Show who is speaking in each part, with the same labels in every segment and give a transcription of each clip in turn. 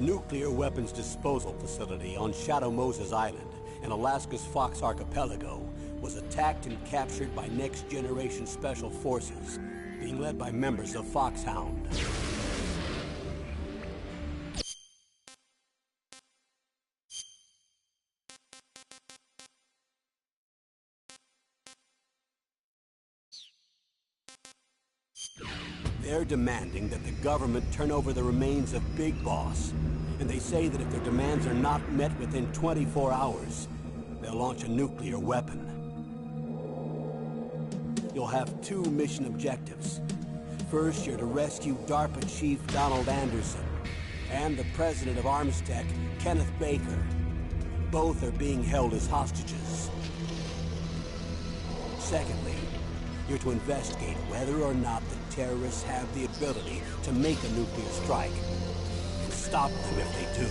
Speaker 1: The nuclear weapons disposal facility on Shadow Moses Island in Alaska's Fox Archipelago was attacked and captured by next-generation special forces, being led by members of Foxhound. They're demanding that the government turn over the remains of Big Boss. And they say that if their demands are not met within 24 hours, they'll launch a nuclear weapon. You'll have two mission objectives. First, you're to rescue DARPA Chief Donald Anderson and the President of Armstech, Kenneth Baker. Both are being held as hostages. Secondly, you're to investigate whether or not the terrorists have the ability to make a nuclear strike. And stop them if they do.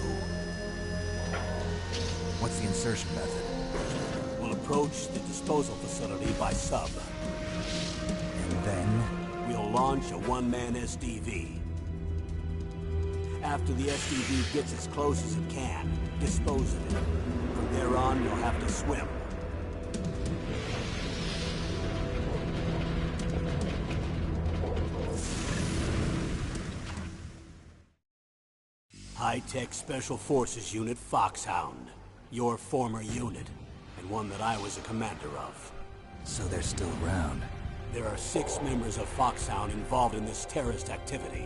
Speaker 2: What's the insertion method?
Speaker 1: We'll approach the disposal facility by sub.
Speaker 2: And then?
Speaker 1: We'll launch a one-man SDV. After the SDV gets as close as it can, dispose of it. From there on, you'll have to swim. High-Tech Special Forces Unit Foxhound. Your former unit, and one that I was a commander of.
Speaker 2: So they're still around.
Speaker 1: There are 6 members of Foxhound involved in this terrorist activity.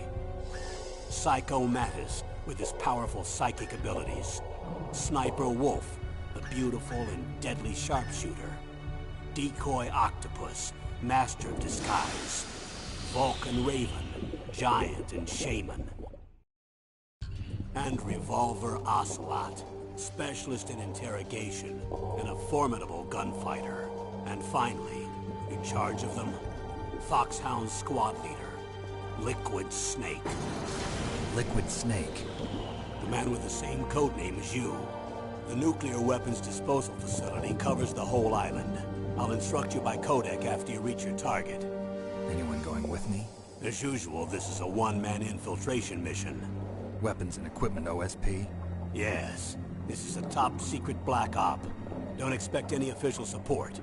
Speaker 1: Psycho Mattis, with his powerful psychic abilities. Sniper Wolf, the beautiful and deadly sharpshooter. Decoy Octopus, master of disguise. Vulcan Raven, giant and shaman. And Revolver Ocelot, specialist in interrogation and a formidable gunfighter. And finally, in charge of them, Foxhound squad leader, Liquid Snake.
Speaker 2: Liquid Snake?
Speaker 1: The man with the same codename as you. The nuclear weapons disposal facility covers the whole island. I'll instruct you by codec after you reach your target.
Speaker 2: Anyone going with me?
Speaker 1: As usual, this is a one-man infiltration mission.
Speaker 2: Weapons and equipment OSP?
Speaker 1: Yes. This is a top-secret black op. Don't expect any official support.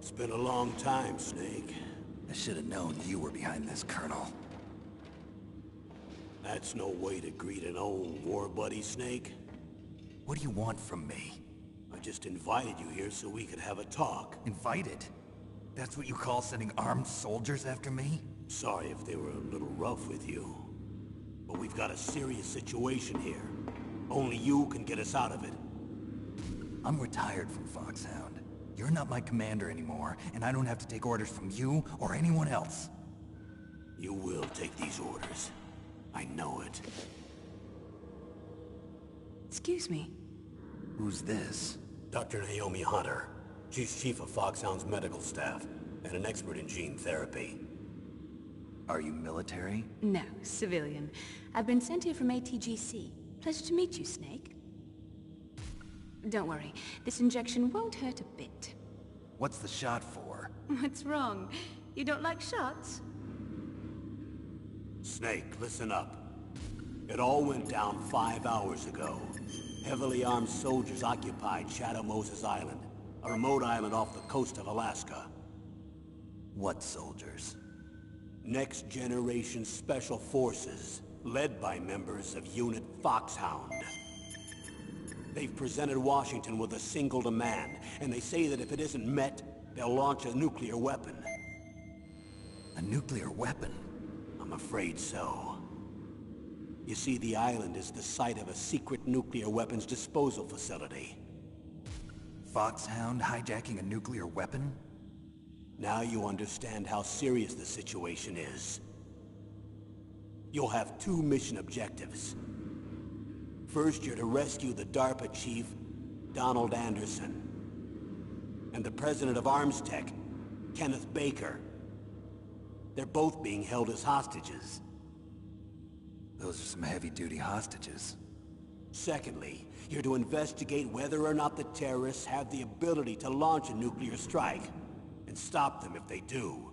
Speaker 1: It's been a long time, Snake.
Speaker 2: I should have known you were behind this, Colonel.
Speaker 1: That's no way to greet an old war buddy, Snake.
Speaker 2: What do you want from me?
Speaker 1: I just invited you here so we could have a talk.
Speaker 2: Invited? That's what you call sending armed soldiers after me?
Speaker 1: Sorry if they were a little rough with you. But we've got a serious situation here. Only you can get us out of it.
Speaker 2: I'm retired from Foxhound. You're not my commander anymore, and I don't have to take orders from you or anyone else.
Speaker 1: You will take these orders. I know it.
Speaker 3: Excuse me.
Speaker 2: Who's this?
Speaker 1: Dr. Naomi Hunter. She's chief of Foxhound's medical staff, and an expert in gene therapy.
Speaker 2: Are you military?
Speaker 3: No, civilian. I've been sent here from ATGC. Pleasure to meet you, Snake. Don't worry, this injection won't hurt a bit.
Speaker 2: What's the shot for?
Speaker 3: What's wrong? You don't like shots?
Speaker 1: Snake, listen up. It all went down 5 hours ago. Heavily armed soldiers occupied Shadow Moses Island, a remote island off the coast of Alaska.
Speaker 2: What soldiers?
Speaker 1: Next Generation Special Forces, led by members of Unit Foxhound. They've presented Washington with a single demand, and they say that if it isn't met, they'll launch a nuclear weapon.
Speaker 2: A nuclear weapon?
Speaker 1: I'm afraid so. You see, the island is the site of a secret nuclear weapons disposal facility.
Speaker 2: Foxhound hijacking a nuclear weapon?
Speaker 1: Now you understand how serious the situation is. You'll have 2 mission objectives. First, you're to rescue the DARPA chief, Donald Anderson, and the president of Arms Tech, Kenneth Baker. They're both being held as hostages.
Speaker 2: Those are some heavy-duty hostages.
Speaker 1: Secondly, you're to investigate whether or not the terrorists have the ability to launch a nuclear strike, and stop them if they do.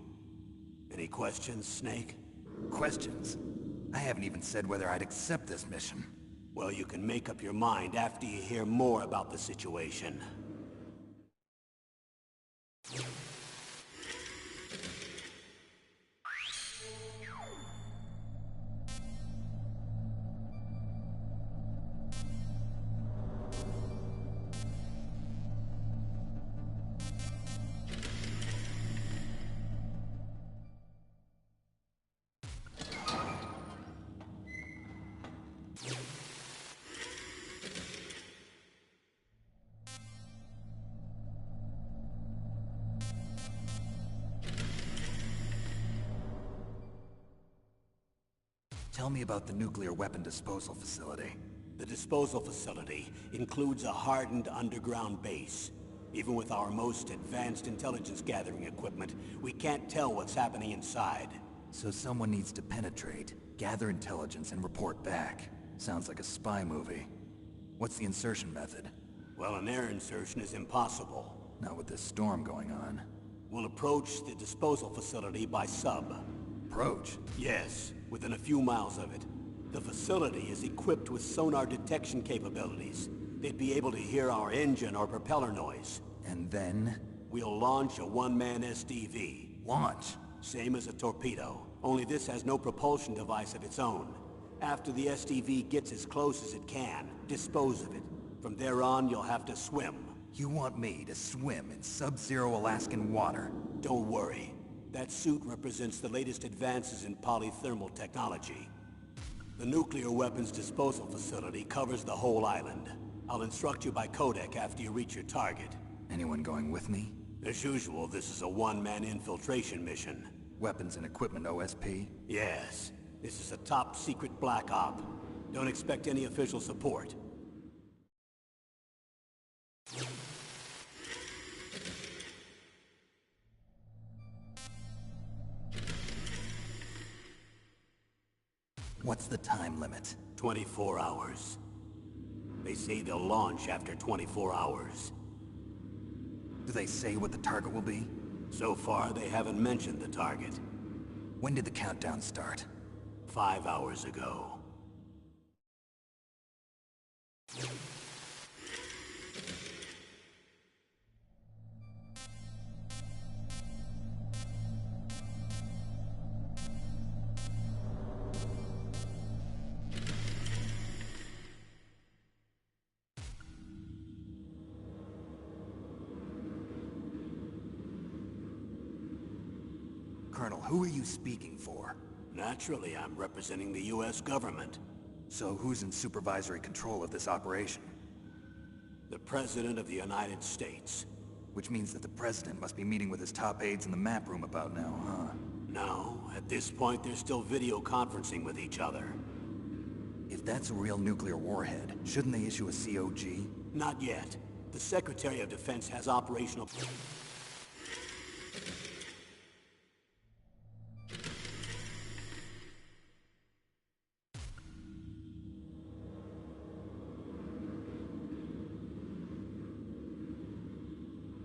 Speaker 1: Any questions, Snake?
Speaker 2: Questions? I haven't even said whether I'd accept this mission.
Speaker 1: Well, you can make up your mind after you hear more about the situation.
Speaker 2: Tell me about the nuclear weapon disposal facility.
Speaker 1: The disposal facility includes a hardened underground base. Even with our most advanced intelligence gathering equipment, we can't tell what's happening inside.
Speaker 2: So someone needs to penetrate, gather intelligence, and report back. Sounds like a spy movie. What's the insertion method?
Speaker 1: Well, an air insertion is impossible.
Speaker 2: Not with this storm going on.
Speaker 1: We'll approach the disposal facility by sub.
Speaker 2: Approach?
Speaker 1: Yes, within a few miles of it. The facility is equipped with sonar detection capabilities. They'd be able to hear our engine or propeller noise.
Speaker 2: And then?
Speaker 1: We'll launch a one-man SDV.
Speaker 2: Launch?
Speaker 1: Same as a torpedo, only this has no propulsion device of its own. After the SDV gets as close as it can, dispose of it. From there on, you'll have to swim.
Speaker 2: You want me to swim in sub-zero Alaskan water?
Speaker 1: Don't worry. That suit represents the latest advances in polythermal technology. The nuclear weapons disposal facility covers the whole island. I'll instruct you by codec after you reach your target.
Speaker 2: Anyone going with me?
Speaker 1: As usual, this is a one-man infiltration mission.
Speaker 2: Weapons and equipment OSP?
Speaker 1: Yes. This is a top-secret black op. Don't expect any official support.
Speaker 2: What's the time limit?
Speaker 1: 24 hours. They say they'll launch after 24 hours.
Speaker 2: Do they say what the target will be?
Speaker 1: So far, they haven't mentioned the target.
Speaker 2: When did the countdown start?
Speaker 1: 5 hours ago.
Speaker 2: Colonel, who are you speaking for?
Speaker 1: Naturally, I'm representing the U.S. government.
Speaker 2: So who's in supervisory control of this operation?
Speaker 1: The President of the United States.
Speaker 2: Which means that the President must be meeting with his top aides in the map room about now, huh?
Speaker 1: No, at this point they're still video conferencing with each other.
Speaker 2: If that's a real nuclear warhead, shouldn't they issue a COG?
Speaker 1: Not yet. The Secretary of Defense has operational...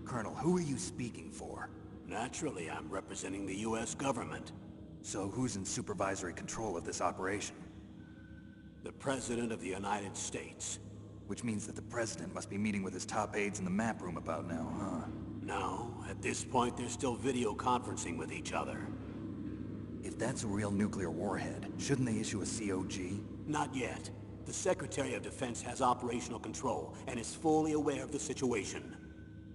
Speaker 2: Colonel, who are you speaking for?
Speaker 1: Naturally, I'm representing the U.S. government.
Speaker 2: So who's in supervisory control of this operation?
Speaker 1: The President of the United States.
Speaker 2: Which means that the President must be meeting with his top aides in the map room about now, huh?
Speaker 1: No, at this point they're still video conferencing with each other.
Speaker 2: If that's a real nuclear warhead, shouldn't they issue a COG?
Speaker 1: Not yet. The Secretary of Defense has operational control and is fully aware of the situation.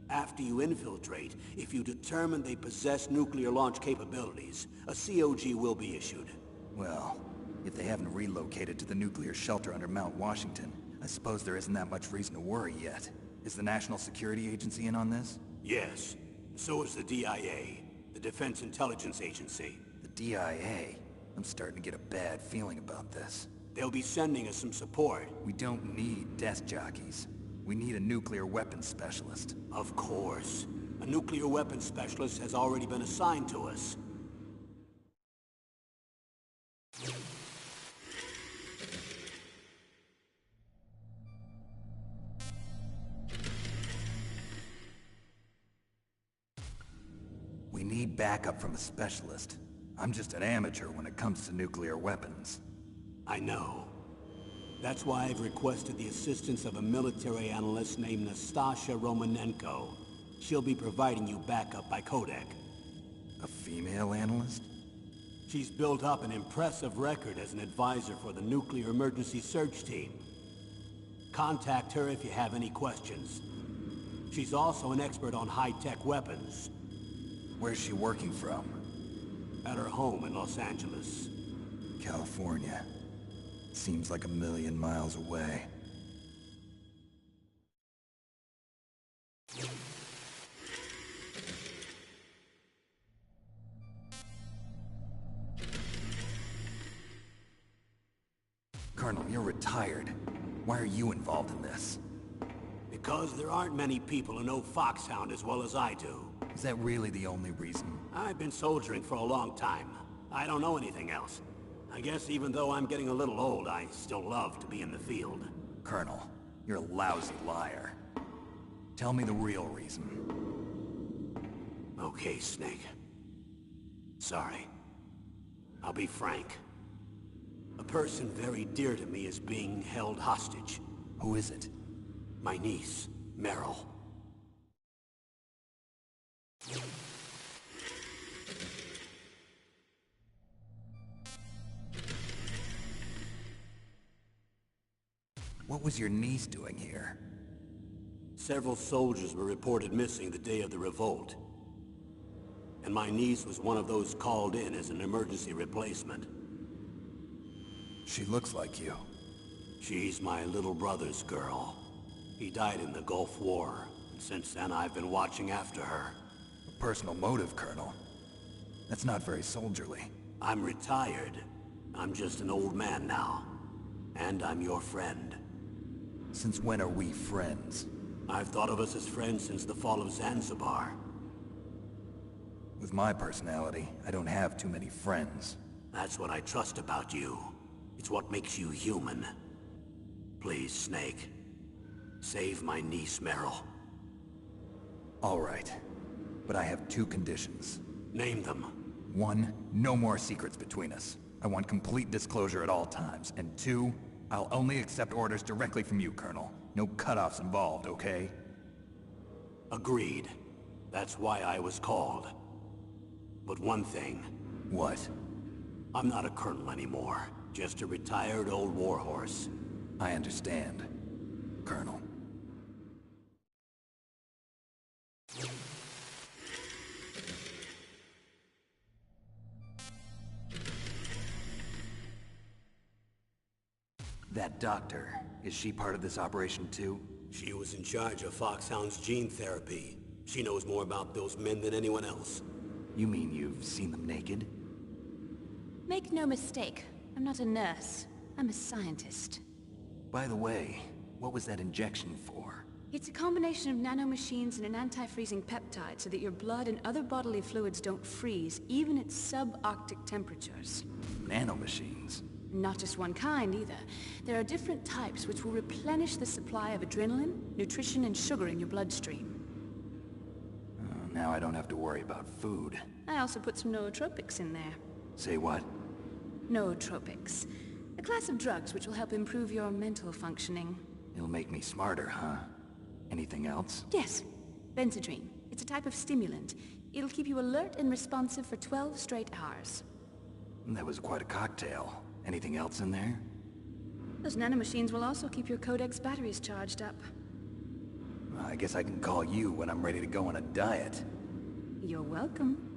Speaker 1: After you infiltrate, if you determine they possess nuclear launch capabilities, a COG will be issued.
Speaker 2: Well, if they haven't relocated to the nuclear shelter under Mount Washington, I suppose there isn't that much reason to worry yet. Is the National Security Agency in on this?
Speaker 1: Yes. So is the DIA, the Defense Intelligence Agency.
Speaker 2: The DIA? I'm starting to get a bad feeling about this.
Speaker 1: They'll be sending us some support.
Speaker 2: We don't need desk jockeys. We need a nuclear weapons specialist.
Speaker 1: Of course. A nuclear weapons specialist has already been assigned to us.
Speaker 2: We need backup from a specialist. I'm just an amateur when it comes to nuclear weapons.
Speaker 1: I know. That's why I've requested the assistance of a military analyst named Nastasha Romanenko. She'll be providing you backup by codec.
Speaker 2: A female analyst?
Speaker 1: She's built up an impressive record as an advisor for the Nuclear Emergency Search Team. Contact her if you have any questions. She's also an expert on high-tech weapons.
Speaker 2: Where's she working from?
Speaker 1: At her home in Los Angeles.
Speaker 2: California. Seems like a million miles away. Colonel, you're retired. Why are you involved in this?
Speaker 1: Because there aren't many people who know Foxhound as well as I do.
Speaker 2: Is that really the only reason?
Speaker 1: I've been soldiering for a long time. I don't know anything else. I guess even though I'm getting a little old, I still love to be in the field.
Speaker 2: Colonel, you're a lousy liar. Tell me the real reason.
Speaker 1: Okay, Snake. Sorry. I'll be frank. A person very dear to me is being held hostage.
Speaker 2: Who is it?
Speaker 1: My niece, Meryl.
Speaker 2: What was your niece doing here?
Speaker 1: Several soldiers were reported missing the day of the revolt. And my niece was one of those called in as an emergency replacement.
Speaker 2: She looks like you.
Speaker 1: She's my little brother's girl. He died in the Gulf War, and since then I've been watching after her.
Speaker 2: A personal motive, Colonel. That's not very soldierly.
Speaker 1: I'm retired. I'm just an old man now. And I'm your friend.
Speaker 2: Since when are we friends?
Speaker 1: I've thought of us as friends since the fall of Zanzibar.
Speaker 2: With my personality, I don't have too many friends.
Speaker 1: That's what I trust about you. It's what makes you human. Please, Snake. Save my niece, Meryl.
Speaker 2: All right. But I have two conditions.
Speaker 1: Name them.
Speaker 2: 1, no more secrets between us. I want complete disclosure at all times. And 2, I'll only accept orders directly from you, Colonel. No cutoffs involved, okay?
Speaker 1: Agreed. That's why I was called. But one thing.
Speaker 2: What?
Speaker 1: I'm not a colonel anymore. Just a retired old warhorse.
Speaker 2: I understand, Colonel. That doctor, is she part of this operation too?
Speaker 1: She was in charge of Foxhound's gene therapy. She knows more about those men than anyone else.
Speaker 2: You mean you've seen them naked?
Speaker 3: Make no mistake, I'm not a nurse. I'm a scientist.
Speaker 2: By the way, what was that injection for?
Speaker 3: It's a combination of nanomachines and an anti-freezing peptide so that your blood and other bodily fluids don't freeze, even at subarctic temperatures.
Speaker 2: Nanomachines?
Speaker 3: Not just one kind, either. There are different types which will replenish the supply of adrenaline, nutrition, and sugar in your bloodstream.
Speaker 2: Now I don't have to worry about food.
Speaker 3: I also put some nootropics in there.
Speaker 2: Say what?
Speaker 3: Nootropics. A class of drugs which will help improve your mental functioning.
Speaker 2: It'll make me smarter, huh? Anything else?
Speaker 3: Yes. Benzedrine. It's a type of stimulant. It'll keep you alert and responsive for 12 straight hours.
Speaker 2: That was quite a cocktail. Anything else in there?
Speaker 3: Those nanomachines will also keep your Codex batteries charged up.
Speaker 2: I guess I can call you when I'm ready to go on a diet.
Speaker 3: You're welcome.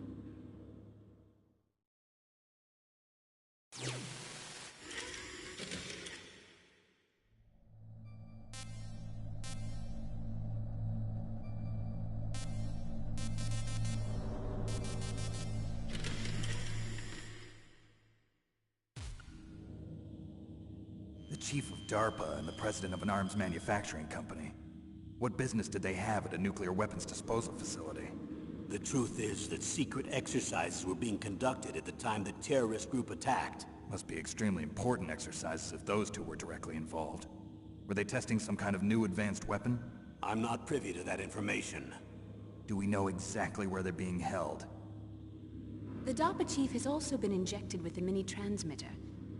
Speaker 2: The chief of DARPA and the president of an arms manufacturing company. What business did they have at a nuclear weapons disposal facility?
Speaker 1: The truth is that secret exercises were being conducted at the time the terrorist group attacked.
Speaker 2: Must be extremely important exercises if those two were directly involved. Were they testing some kind of new advanced weapon?
Speaker 1: I'm not privy to that information.
Speaker 2: Do we know exactly where they're being held?
Speaker 3: The DARPA chief has also been injected with a mini-transmitter.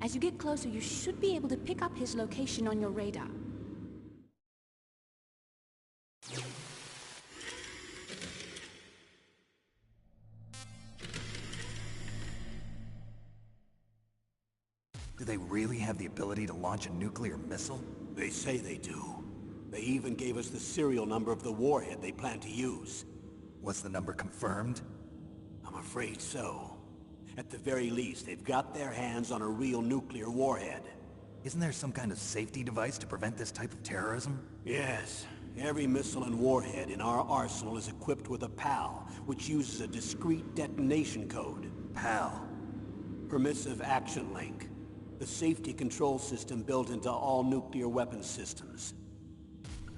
Speaker 3: As you get closer, you should be able to pick up his location on your radar.
Speaker 2: Do they really have the ability to launch a nuclear missile?
Speaker 1: They say they do. They even gave us the serial number of the warhead they plan to use.
Speaker 2: Was the number confirmed?
Speaker 1: I'm afraid so. At the very least, they've got their hands on a real nuclear warhead.
Speaker 2: Isn't there some kind of safety device to prevent this type of terrorism?
Speaker 1: Yes. Every missile and warhead in our arsenal is equipped with a PAL, which uses a discrete detonation code.
Speaker 2: PAL?
Speaker 1: Permissive Action Link. The safety control system built into all nuclear weapons systems.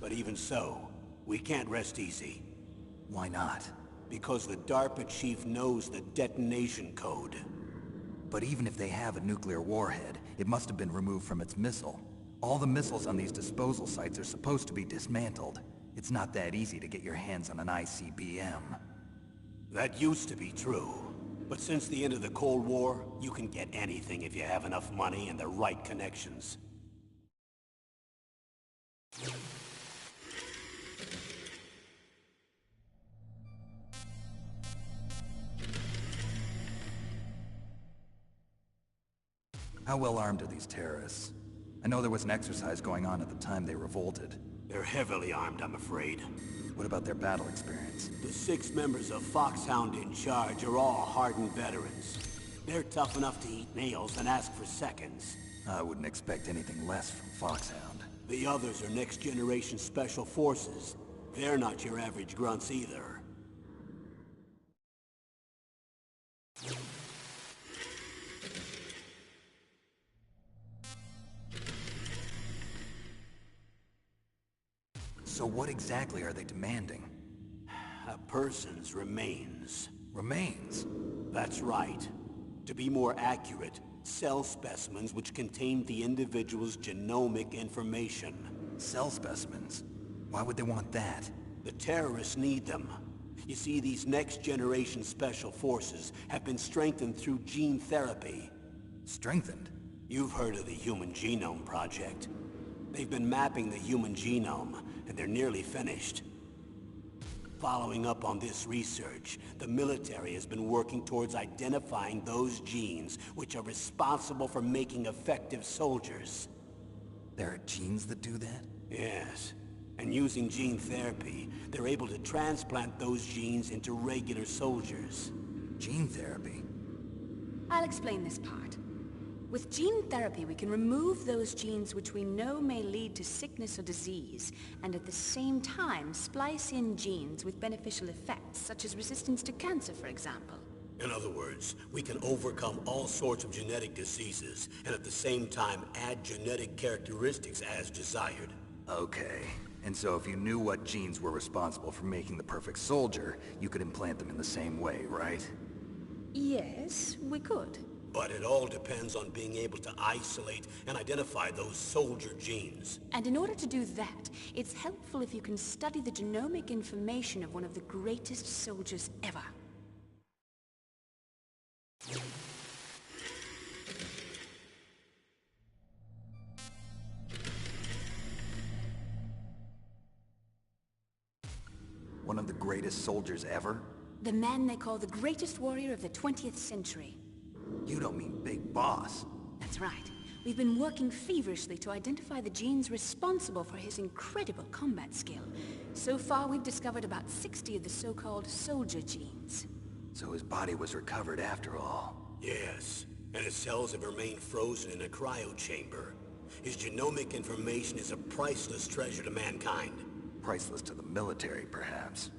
Speaker 1: But even so, we can't rest easy.
Speaker 2: Why not?
Speaker 1: Because the DARPA chief knows the detonation code.
Speaker 2: But even if they have a nuclear warhead, it must have been removed from its missile. All the missiles on these disposal sites are supposed to be dismantled. It's not that easy to get your hands on an ICBM.
Speaker 1: That used to be true. But since the end of the Cold War, you can get anything if you have enough money and the right connections.
Speaker 2: How well armed are these terrorists? I know there was an exercise going on at the time they revolted.
Speaker 1: They're heavily armed, I'm afraid.
Speaker 2: What about their battle experience?
Speaker 1: The 6 members of Foxhound in charge are all hardened veterans. They're tough enough to eat nails and ask for seconds.
Speaker 2: I wouldn't expect anything less from Foxhound.
Speaker 1: The others are next-generation special forces. They're not your average grunts either.
Speaker 2: So what exactly are they demanding?
Speaker 1: A person's remains.
Speaker 2: Remains?
Speaker 1: That's right. To be more accurate, cell specimens which contain the individual's genomic information.
Speaker 2: Cell specimens? Why would they want that?
Speaker 1: The terrorists need them. You see, these next-generation special forces have been strengthened through gene therapy.
Speaker 2: Strengthened?
Speaker 1: You've heard of the Human Genome Project. They've been mapping the human genome, and they're nearly finished. Following up on this research, the military has been working towards identifying those genes which are responsible for making effective soldiers.
Speaker 2: There are genes that do that?
Speaker 1: Yes. And using gene therapy, they're able to transplant those genes into regular soldiers.
Speaker 2: Gene therapy?
Speaker 3: I'll explain this part. With gene therapy, we can remove those genes which we know may lead to sickness or disease, and at the same time splice in genes with beneficial effects, such as resistance to cancer, for example.
Speaker 1: In other words, we can overcome all sorts of genetic diseases, and at the same time add genetic characteristics as desired.
Speaker 2: Okay. And so if you knew what genes were responsible for making the perfect soldier, you could implant them in the same way, right?
Speaker 3: Yes, we could.
Speaker 1: But it all depends on being able to isolate and identify those soldier genes.
Speaker 3: And in order to do that, it's helpful if you can study the genomic information of one of the greatest soldiers ever.
Speaker 2: One of the greatest soldiers ever?
Speaker 3: The man they call the greatest warrior of the 20th century.
Speaker 2: You don't mean Big Boss.
Speaker 3: That's right. We've been working feverishly to identify the genes responsible for his incredible combat skill. So far, we've discovered about 60 of the so-called soldier genes.
Speaker 2: So his body was recovered after all.
Speaker 1: Yes, and his cells have remained frozen in a cryo chamber. His genomic information is a priceless treasure to mankind.
Speaker 2: Priceless to the military, perhaps.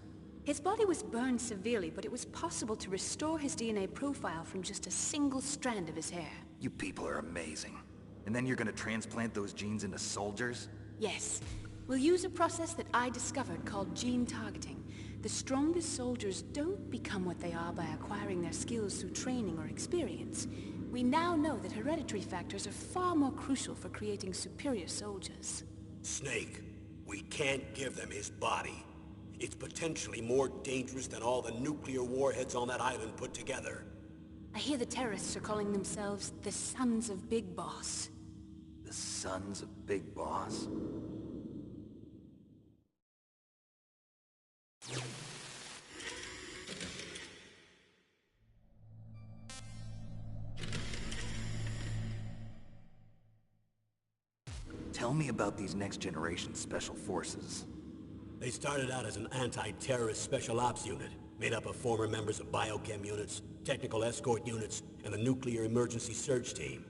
Speaker 3: His body was burned severely, but it was possible to restore his DNA profile from just a single strand of his hair.
Speaker 2: You people are amazing. And then you're gonna transplant those genes into soldiers?
Speaker 3: Yes. We'll use a process that I discovered called gene targeting. The strongest soldiers don't become what they are by acquiring their skills through training or experience. We now know that hereditary factors are far more crucial for creating superior soldiers.
Speaker 1: Snake, we can't give them his body. It's potentially more dangerous than all the nuclear warheads on that island put together.
Speaker 3: I hear the terrorists are calling themselves the Sons of Big Boss.
Speaker 2: The Sons of Big Boss? Tell me about these next-generation special forces.
Speaker 1: They started out as an anti-terrorist special ops unit, made up of former members of biochem units, technical escort units, and the nuclear emergency search team.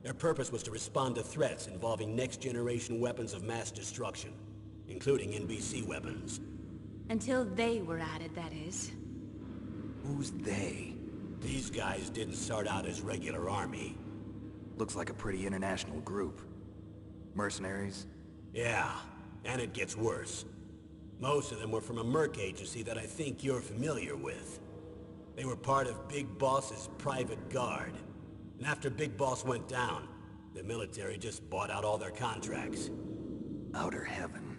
Speaker 1: Their purpose was to respond to threats involving next-generation weapons of mass destruction, including NBC weapons.
Speaker 3: Until they were added, that is.
Speaker 2: Who's they?
Speaker 1: These guys didn't start out as regular army.
Speaker 2: Looks like a pretty international group. Mercenaries?
Speaker 1: Yeah, and it gets worse. Most of them were from a merc agency that I think you're familiar with. They were part of Big Boss's private guard. And after Big Boss went down, the military just bought out all their contracts.
Speaker 2: Outer heaven.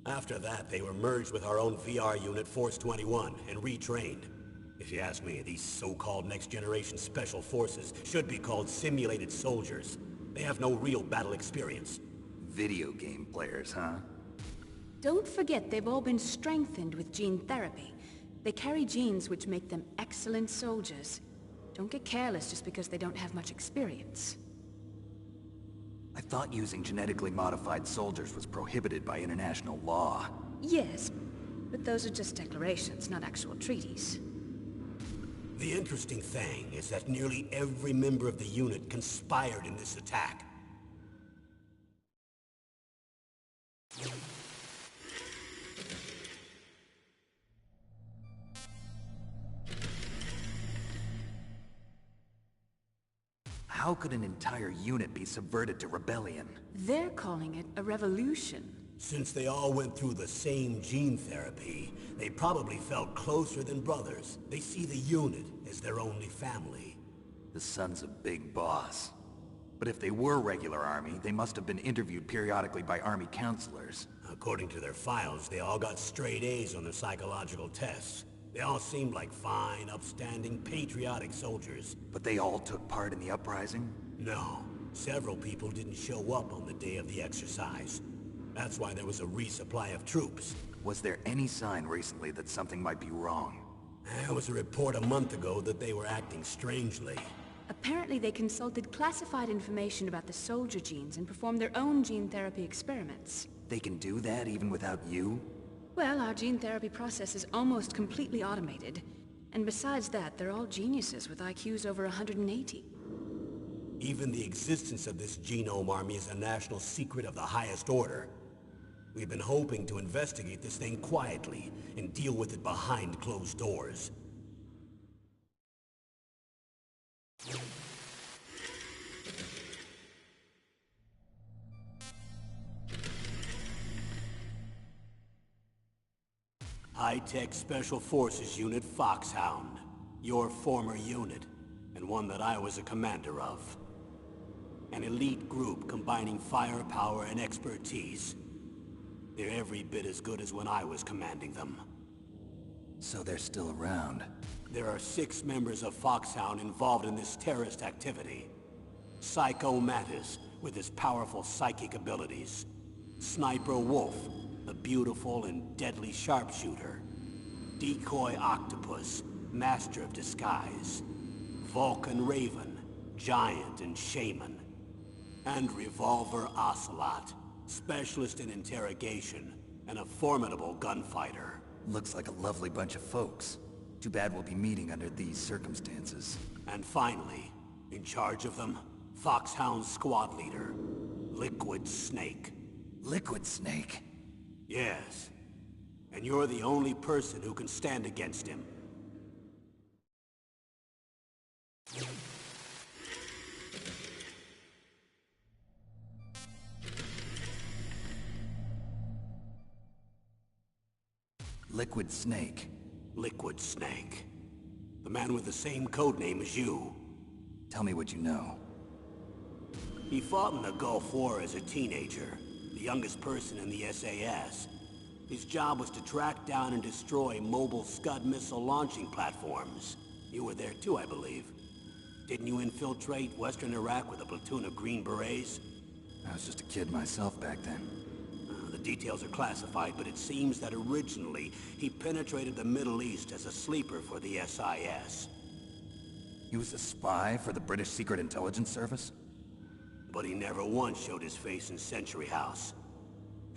Speaker 1: After that, they were merged with our own VR unit, Force 21, and retrained. If you ask me, these so-called next-generation special forces should be called simulated soldiers. They have no real battle experience.
Speaker 2: Video game players, huh?
Speaker 3: Don't forget they've all been strengthened with gene therapy. They carry genes which make them excellent soldiers. Don't get careless just because they don't have much experience.
Speaker 2: I thought using genetically modified soldiers was prohibited by international law.
Speaker 3: Yes, but those are just declarations, not actual treaties.
Speaker 1: The interesting thing is that nearly every member of the unit conspired in this attack.
Speaker 2: How could an entire unit be subverted to rebellion?
Speaker 3: They're calling it a revolution.
Speaker 1: Since they all went through the same gene therapy, they probably felt closer than brothers. They see the unit as their only family.
Speaker 2: The Sons of Big Boss. But if they were regular army, they must have been interviewed periodically by army counselors.
Speaker 1: According to their files, they all got straight A's on their psychological tests. They all seemed like fine, upstanding, patriotic soldiers.
Speaker 2: But they all took part in the uprising?
Speaker 1: No. Several people didn't show up on the day of the exercise. That's why there was a resupply of troops.
Speaker 2: Was there any sign recently that something might be wrong?
Speaker 1: There was a report a month ago that they were acting strangely.
Speaker 3: Apparently they consulted classified information about the soldier genes and performed their own gene therapy experiments.
Speaker 2: They can do that even without you?
Speaker 3: Well, our gene therapy process is almost completely automated. And besides that, they're all geniuses with IQs over 180.
Speaker 1: Even the existence of this genome army is a national secret of the highest order. We've been hoping to investigate this thing quietly and deal with it behind closed doors. High-Tech Special Forces Unit Foxhound. Your former unit, and one that I was a commander of. An elite group combining firepower and expertise. They're every bit as good as when I was commanding them.
Speaker 2: So they're still around.
Speaker 1: There are 6 members of Foxhound involved in this terrorist activity. Psycho Mantis, with his powerful psychic abilities. Sniper Wolf, the beautiful and deadly sharpshooter. Decoy Octopus, master of disguise. Vulcan Raven, giant and shaman. And Revolver Ocelot, specialist in interrogation and a formidable gunfighter.
Speaker 2: Looks like a lovely bunch of folks. Too bad we'll be meeting under these circumstances.
Speaker 1: And finally, in charge of them, Foxhound's squad leader, Liquid Snake.
Speaker 2: Liquid Snake?
Speaker 1: Yes. And you're the only person who can stand against him.
Speaker 2: Liquid Snake.
Speaker 1: Liquid Snake. The man with the same codename as you.
Speaker 2: Tell me what you know.
Speaker 1: He fought in the Gulf War as a teenager, the youngest person in the SAS. His job was to track down and destroy mobile Scud missile launching platforms. You were there too, I believe. Didn't you infiltrate Western Iraq with a platoon of Green Berets?
Speaker 2: I was just a kid myself back then.
Speaker 1: The details are classified, but it seems that originally he penetrated the Middle East as a sleeper for the SIS.
Speaker 2: He was a spy for the British Secret Intelligence Service?
Speaker 1: But he never once showed his face in Century House.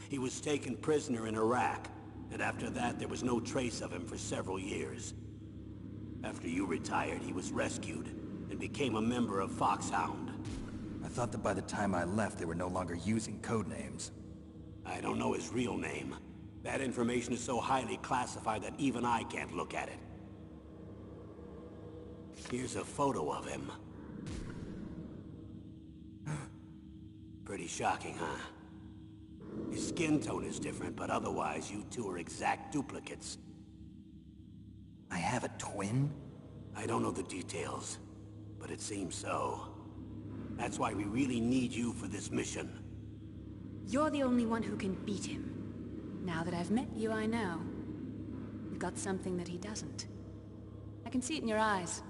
Speaker 1: He was taken prisoner in Iraq, and after that there was no trace of him for several years. After you retired, he was rescued and became a member of Foxhound.
Speaker 2: I thought that by the time I left, they were no longer using code names.
Speaker 1: I don't know his real name. That information is so highly classified that even I can't look at it. Here's a photo of him. Pretty shocking, huh? His skin tone is different, but otherwise you two are exact duplicates.
Speaker 2: I have a twin?
Speaker 1: I don't know the details, but it seems so. That's why we really need you for this mission.
Speaker 3: You're the only one who can beat him. Now that I've met you, I know. You've got something that he doesn't. I can see it in your eyes.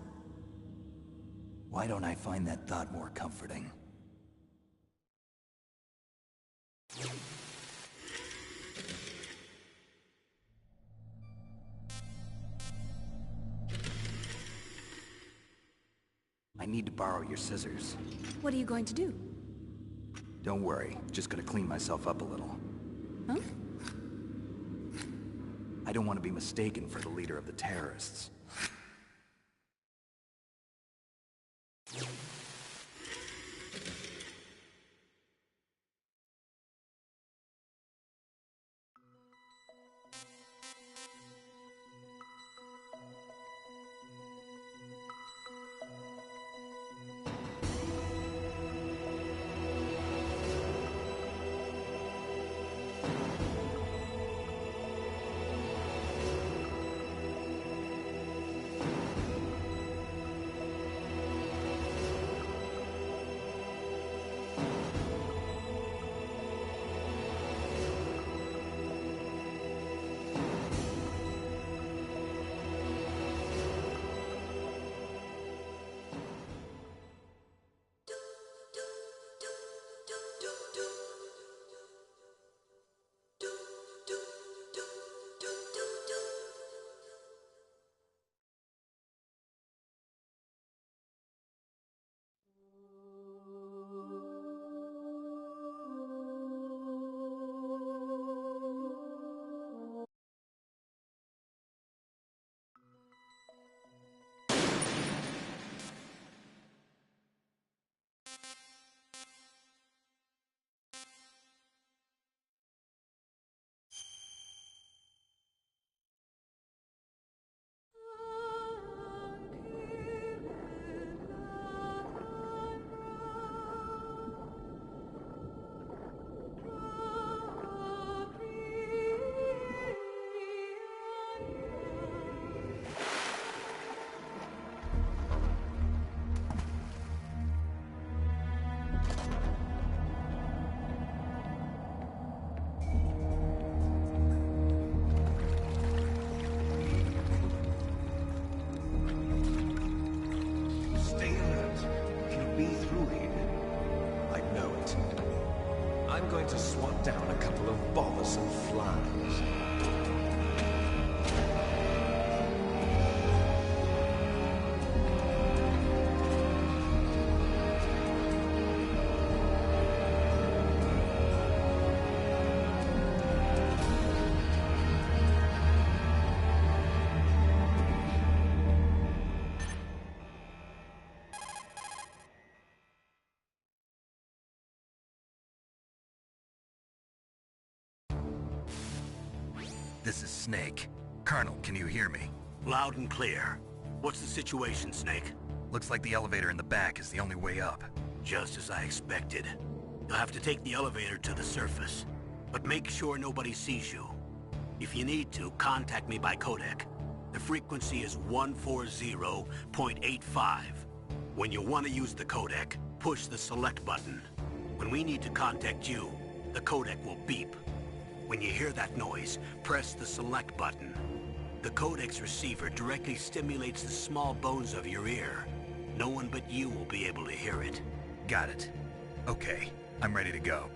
Speaker 2: Why don't I find that thought more comforting? I need to borrow your scissors.
Speaker 3: What are you going to do?
Speaker 2: Don't worry, just gonna clean myself up a little.
Speaker 3: Huh?
Speaker 2: I don't want to be mistaken for the leader of the terrorists.
Speaker 4: I'm going to swat down a couple of bothersome flies.
Speaker 2: This is Snake. Colonel, can you hear me?
Speaker 1: Loud and clear. What's the situation, Snake?
Speaker 2: Looks like the elevator in the back is the only way up.
Speaker 1: Just as I expected. You'll have to take the elevator to the surface. But make sure nobody sees you. If you need to, contact me by codec. The frequency is 140.85. When you want to use the codec, push the select button. When we need to contact you, the codec will beep. When you hear that noise, press the select button. The codec's receiver directly stimulates the small bones of your ear. No one but you will be able to hear it.
Speaker 2: Got it. Okay, I'm ready to go.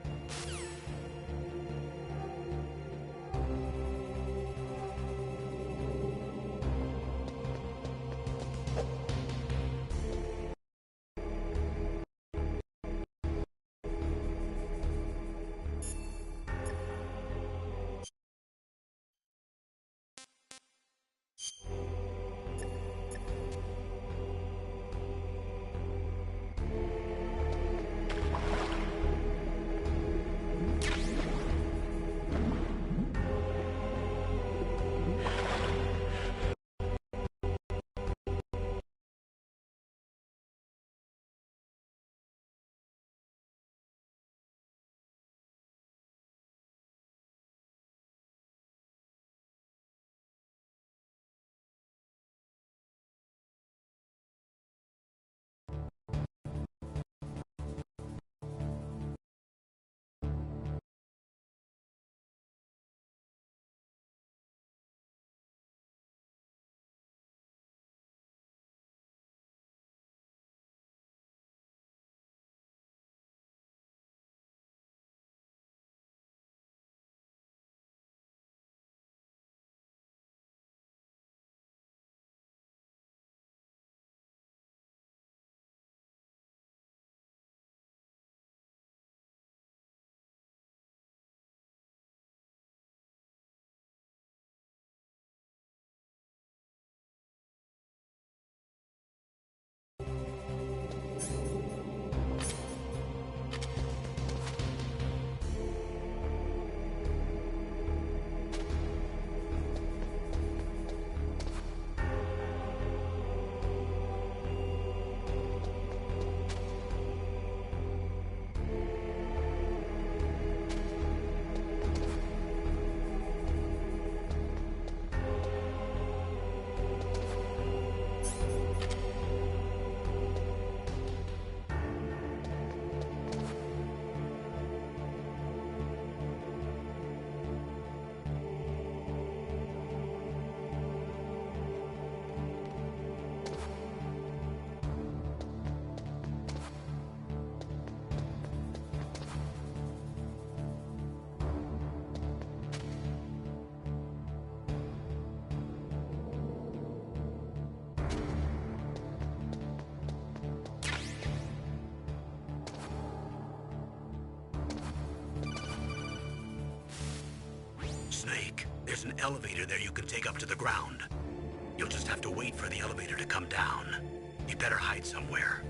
Speaker 1: Snake, there's an elevator there you can take up to the ground. You'll just have to wait for the elevator to come down. You better hide somewhere.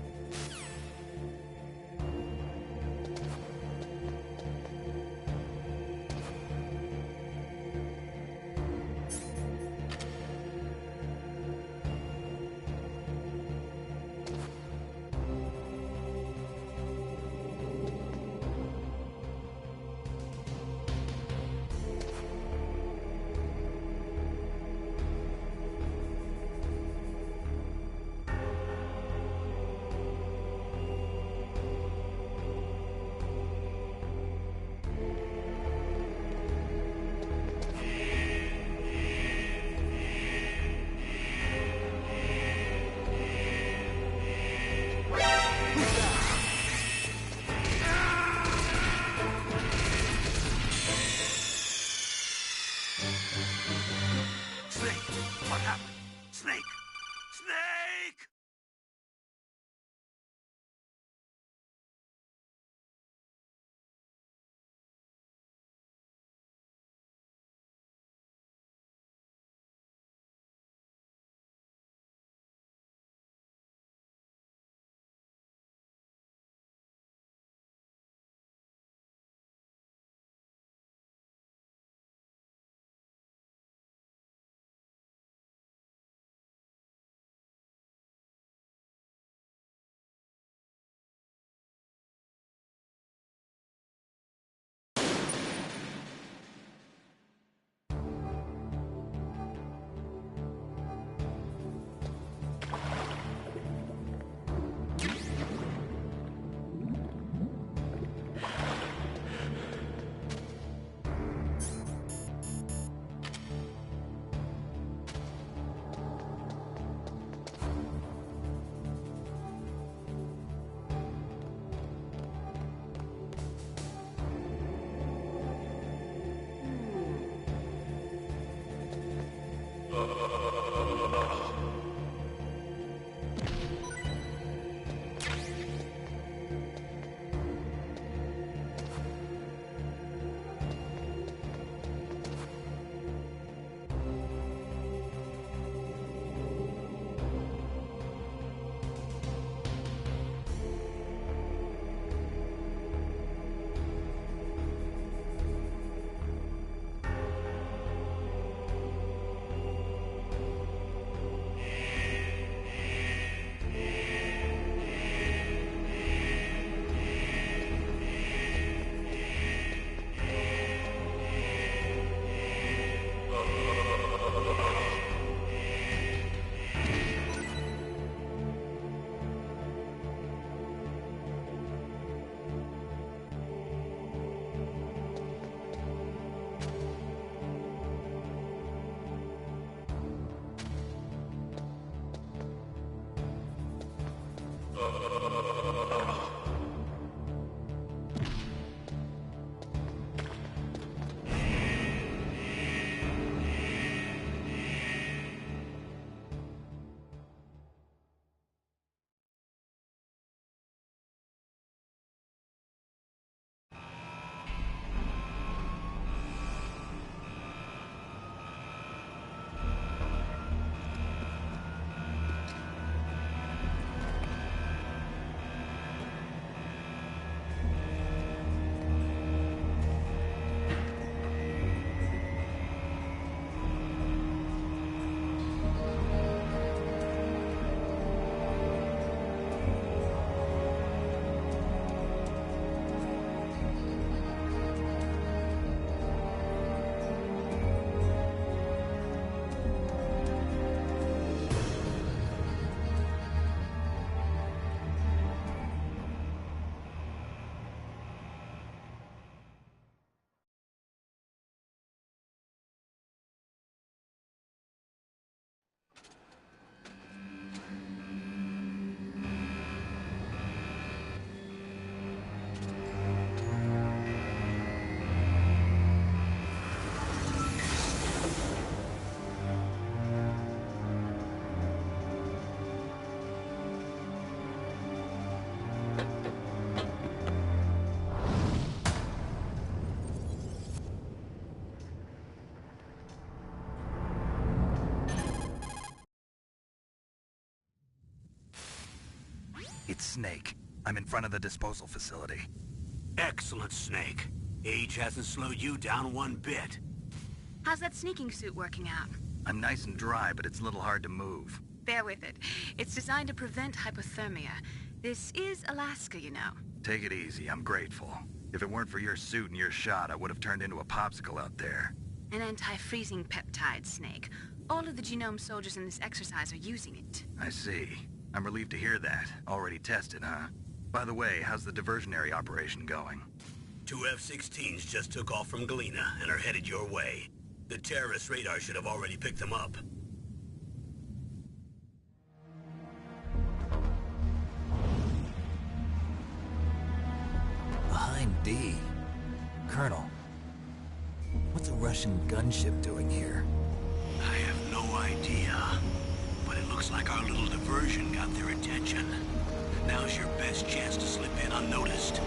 Speaker 2: It's Snake. I'm in front of the disposal facility.
Speaker 1: Excellent, Snake. Age hasn't slowed you down one bit.
Speaker 3: How's that sneaking suit working out?
Speaker 2: I'm nice and dry, but it's a little hard to move.
Speaker 3: Bear with it. It's designed to prevent hypothermia. This is Alaska, you know.
Speaker 2: Take it easy, I'm grateful. If it weren't for your suit and your shot, I would have turned into a popsicle out there.
Speaker 3: An anti-freezing peptide, Snake. All of the genome soldiers in this exercise are using it.
Speaker 2: I see. I'm relieved to hear that. Already tested, huh? By the way, how's the diversionary operation going?
Speaker 1: 2 F-16s just took off from Galena and are headed your way. The terrorist radar should have already picked them up.
Speaker 2: Behind D. Colonel, what's a Russian gunship doing here?
Speaker 1: I have no idea, but it looks like our little diversion got their attention. Now's your best chance to slip in unnoticed.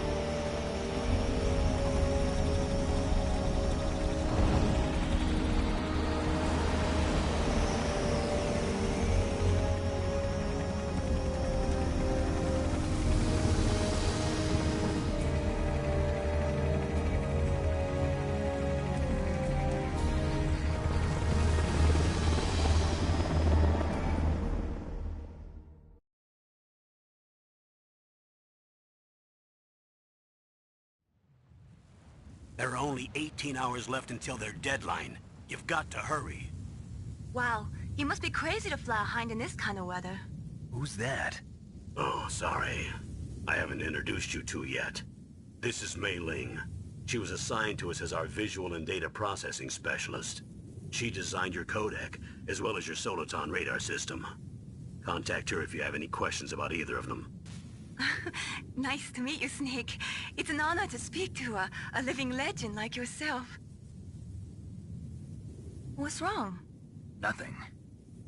Speaker 1: There are only 18 hours left until their deadline. You've got to hurry.
Speaker 3: Wow, you must be crazy to fly a hind in this kind of weather.
Speaker 2: Who's that?
Speaker 1: Oh, sorry. I haven't introduced you to yet. This is Mei Ling. She was assigned to us as our visual and data processing specialist. She designed your codec, as well as your Soliton radar system. Contact her if you have any questions about either of them.
Speaker 3: Nice to meet you, Snake. It's an honor to speak to a living legend like yourself. What's wrong?
Speaker 2: Nothing.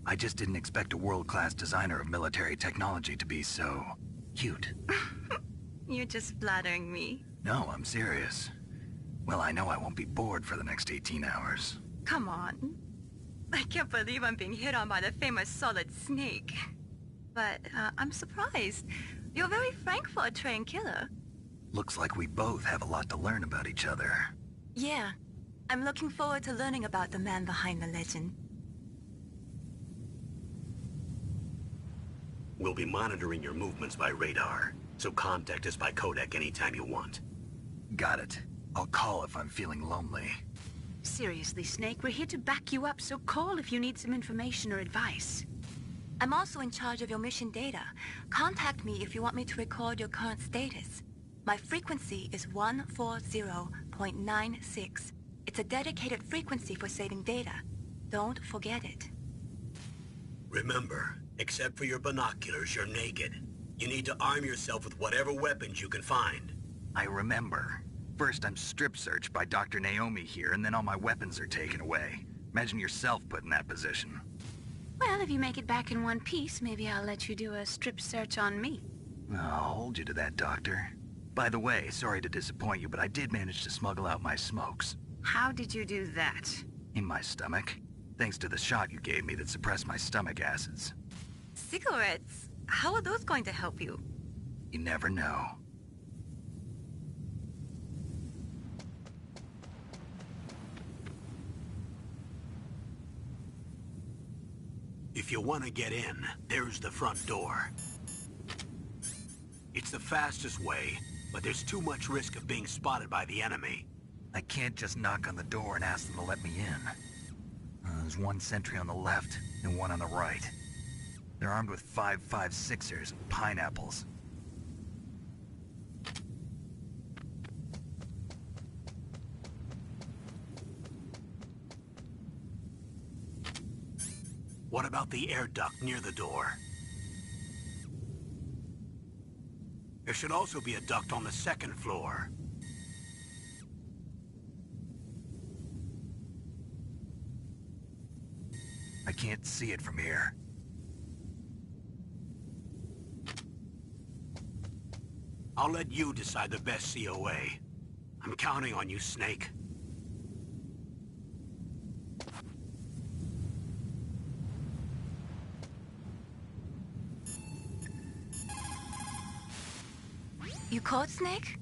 Speaker 2: I just didn't expect a world-class designer of military technology to be so... cute.
Speaker 3: You're just flattering me.
Speaker 2: No, I'm serious. Well, I know I won't be bored for the next 18 hours.
Speaker 3: Come on. I can't believe I'm being hit on by the famous Solid Snake. But I'm surprised. You're very frank for a trained killer.
Speaker 2: Looks like we both have a lot to learn about each other.
Speaker 3: Yeah. I'm looking forward to learning about the man behind the legend.
Speaker 1: We'll be monitoring your movements by radar, so contact us by codec anytime you want.
Speaker 2: Got it. I'll call if I'm feeling lonely.
Speaker 3: Seriously, Snake, we're here to back you up, so call if you need some information or advice. I'm also in charge of your mission data. Contact me if you want me to record your current status. My frequency is 140.96. It's a dedicated frequency for saving data. Don't forget it.
Speaker 1: Remember, except for your binoculars, you're naked. You need to arm yourself with whatever weapons you can find.
Speaker 2: I remember. First I'm strip searched by Dr. Naomi here, and then all my weapons are taken away. Imagine yourself put in that position.
Speaker 3: Well, if you make it back in one piece, maybe I'll let you do a strip search on me.
Speaker 2: I'll hold you to that, Doctor. By the way, sorry to disappoint you, but I did manage to smuggle out my smokes.
Speaker 3: How did you do that?
Speaker 2: In my stomach. Thanks to the shot you gave me that suppressed my stomach acids.
Speaker 3: Cigarettes? How are those going to help you?
Speaker 2: You never know.
Speaker 1: If you want to get in, there's the front door. It's the fastest way, but there's too much risk of being spotted by the enemy.
Speaker 2: I can't just knock on the door and ask them to let me in. There's one sentry on the left and one on the right. They're armed with 5.56ers and pineapples.
Speaker 1: What about the air duct near the door? There should also be a duct on the second floor.
Speaker 2: I can't see it from here.
Speaker 1: I'll let you decide the best COA. I'm counting on you, Snake.
Speaker 5: You caught Snake?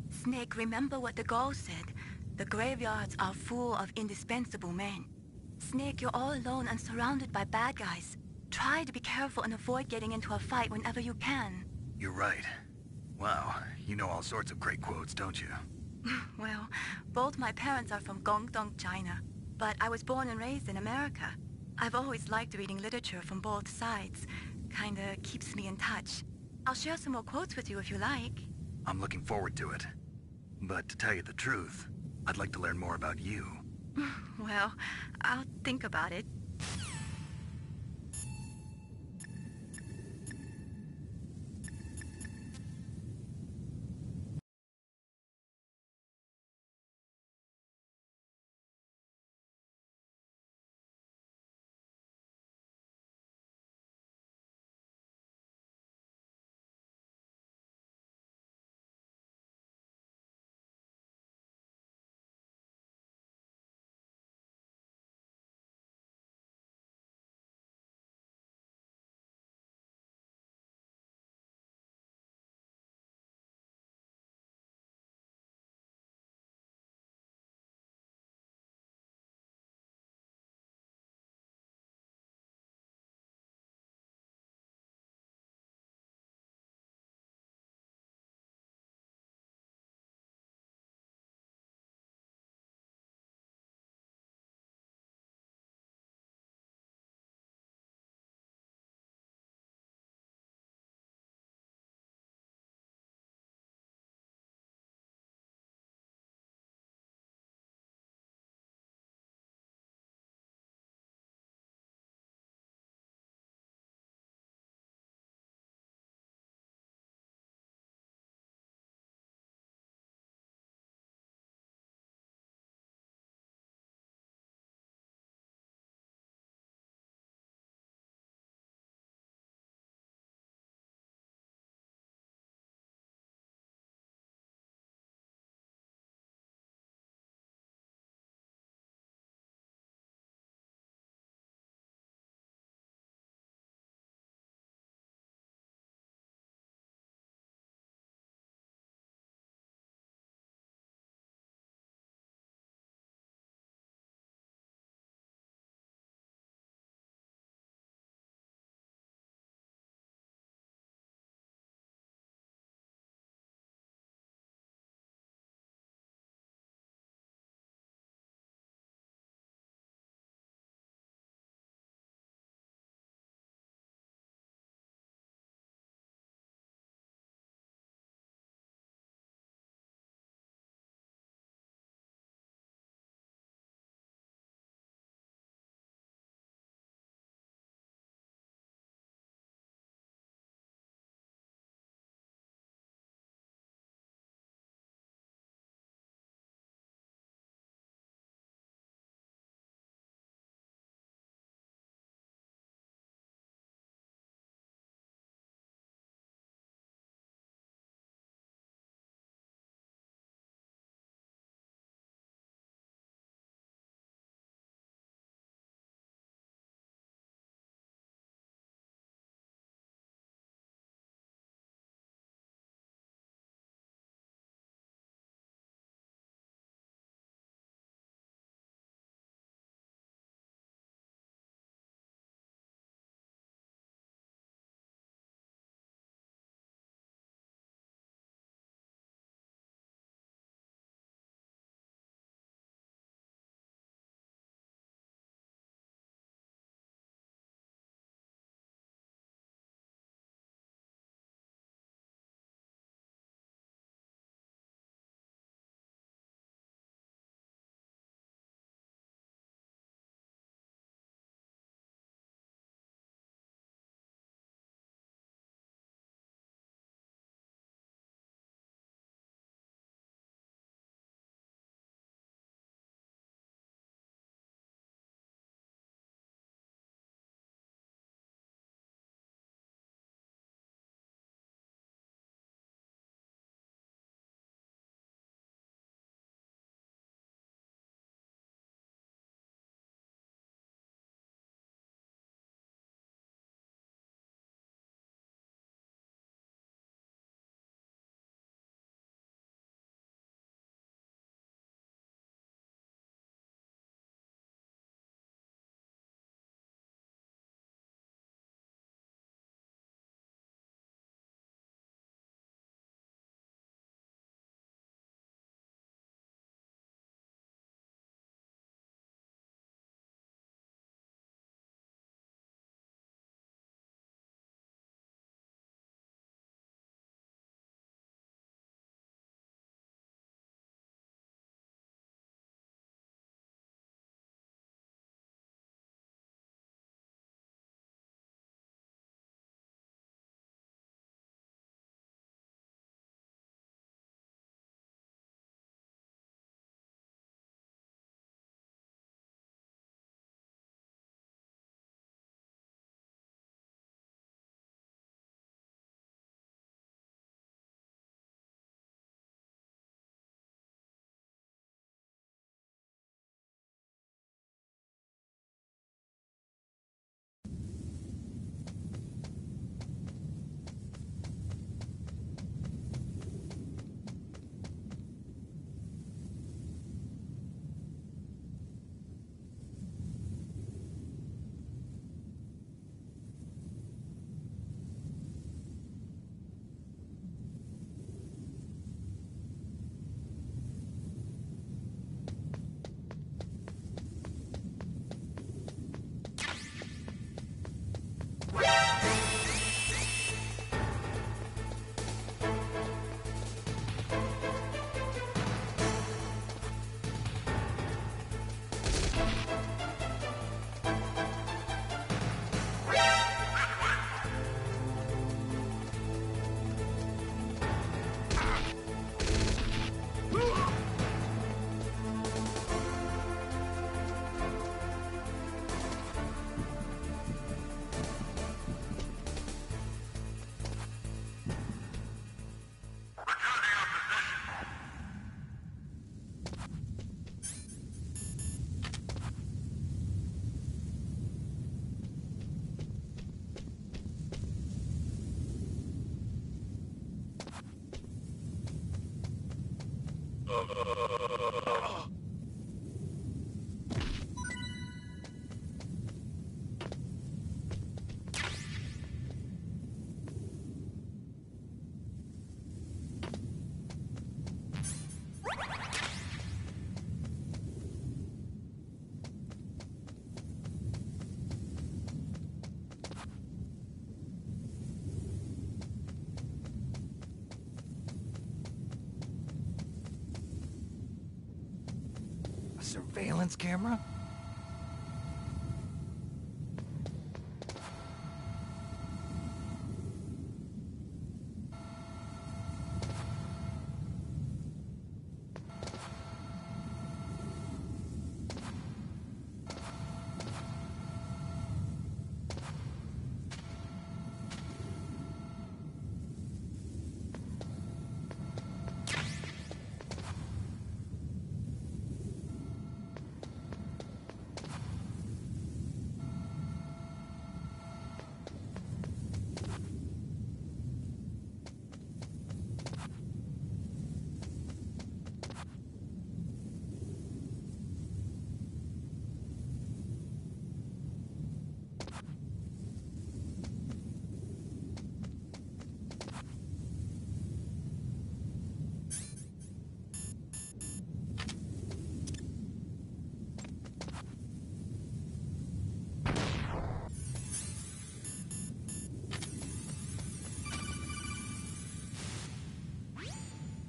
Speaker 5: Snake, remember what the Gaul said. The graveyards are full of indispensable men. Snake, you're all alone and surrounded by bad guys. Try to be careful and avoid getting into a fight whenever you can.
Speaker 2: You're right. Wow, you know all sorts of great quotes, don't you?
Speaker 5: Well, both my parents are from Guangdong, China. But I was born and raised in America. I've always liked reading literature from both sides. Kinda keeps me in touch. I'll share some more quotes with you if you like.
Speaker 2: I'm looking forward to it. But to tell you the truth, I'd like to learn more about you.
Speaker 5: Well, I'll think about it.
Speaker 2: A surveillance camera?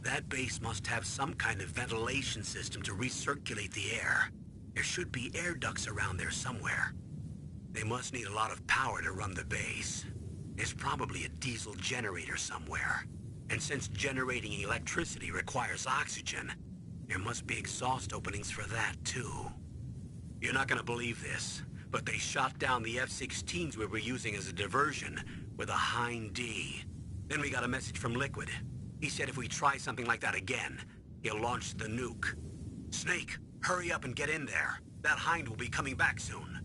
Speaker 1: That base must have some kind of ventilation system to recirculate the air. There should be air ducts around there somewhere. They must need a lot of power to run the base. There's probably a diesel generator somewhere. And since generating electricity requires oxygen, there must be exhaust openings for that too. You're not gonna believe this, but they shot down the F-16s we were using as a diversion with a Hind D. Then we got a message from Liquid. He said if we try something like that again, he'll launch the nuke. Snake, hurry up and get in there. That Hind will be coming back soon.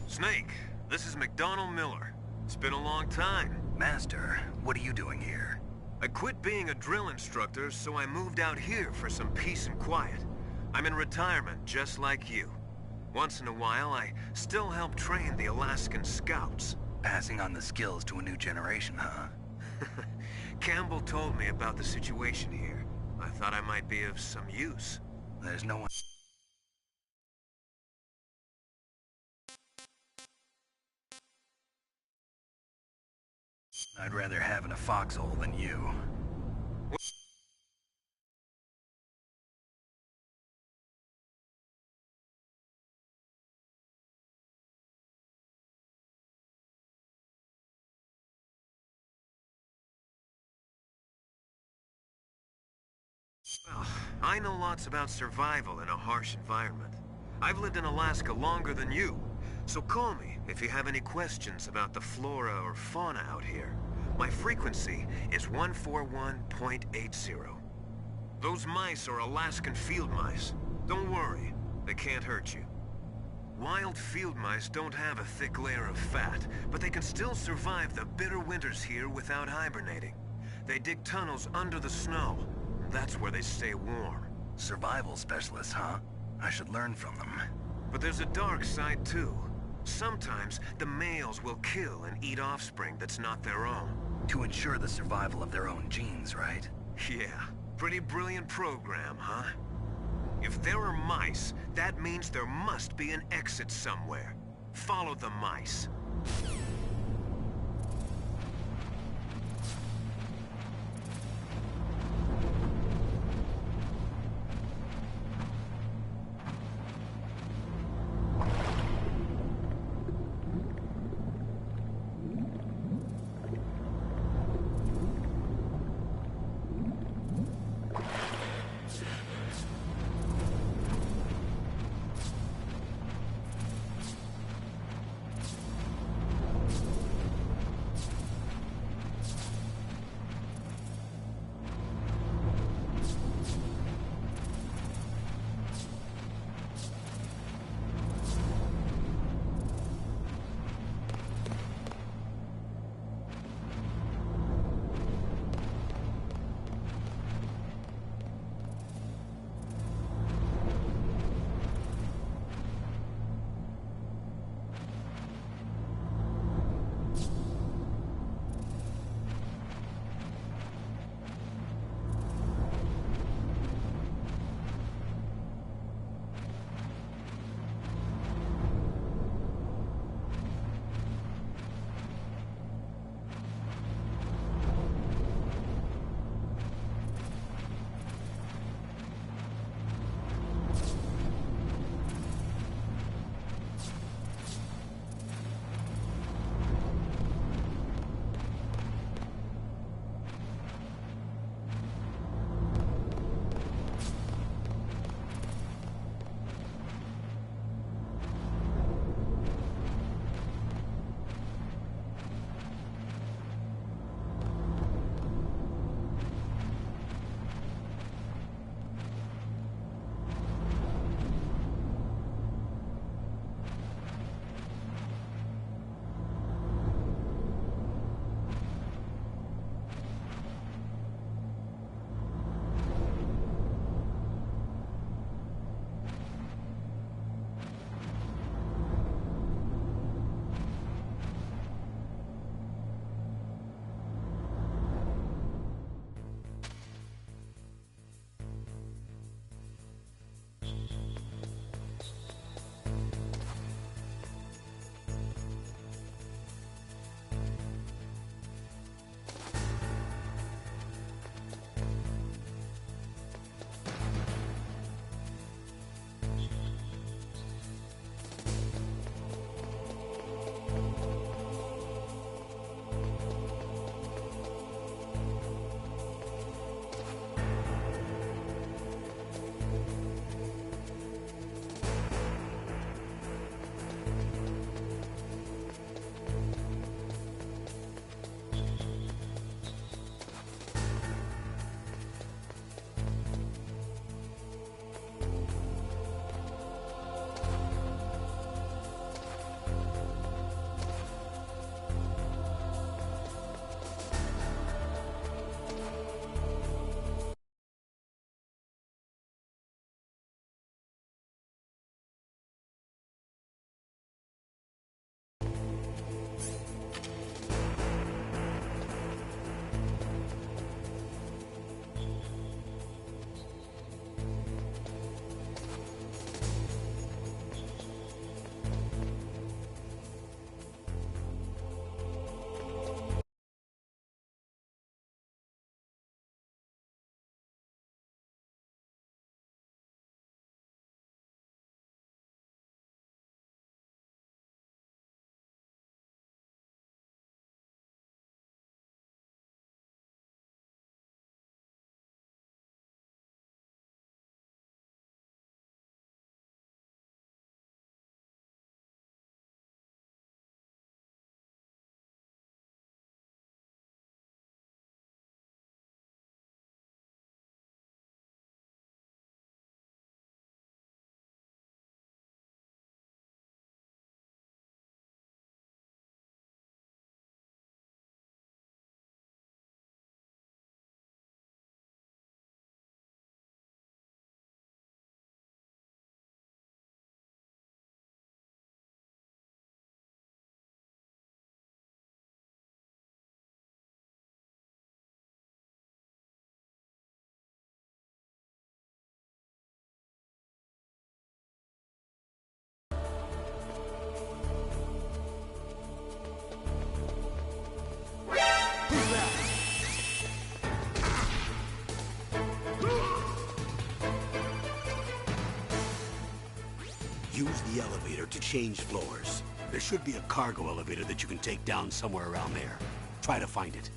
Speaker 4: Snake, this is McDonald Miller. It's been a long time.
Speaker 2: Master, what are you doing here?
Speaker 4: I quit being a drill instructor, so I moved out here for some peace and quiet. I'm in retirement, just like you. Once in a while, I still help train the Alaskan Scouts.
Speaker 2: Passing on the skills to a new generation, huh?
Speaker 4: Campbell told me about the situation here. I thought I might be of some use.
Speaker 2: There's no one... I'd rather have in a foxhole than you.
Speaker 4: Well, I know lots about survival in a harsh environment. I've lived in Alaska longer than you, so call me if you have any questions about the flora or fauna out here. My frequency is 141.80. Those mice are Alaskan field mice. Don't worry, they can't hurt you. Wild field mice don't have a thick layer of fat, but they can still survive the bitter winters here without hibernating. They dig tunnels under the snow. That's where they stay warm.
Speaker 2: Survival specialists, huh? I should learn from them.
Speaker 4: But there's a dark side too. Sometimes the males will kill and eat offspring that's not their own.
Speaker 2: To ensure the survival of their own genes, right?
Speaker 4: Yeah, pretty brilliant program, huh? If there are mice, that means there must be an exit somewhere. Follow the mice.
Speaker 1: the elevator to change floors. There should be a cargo elevator that you can take down somewhere around there. Try to find it.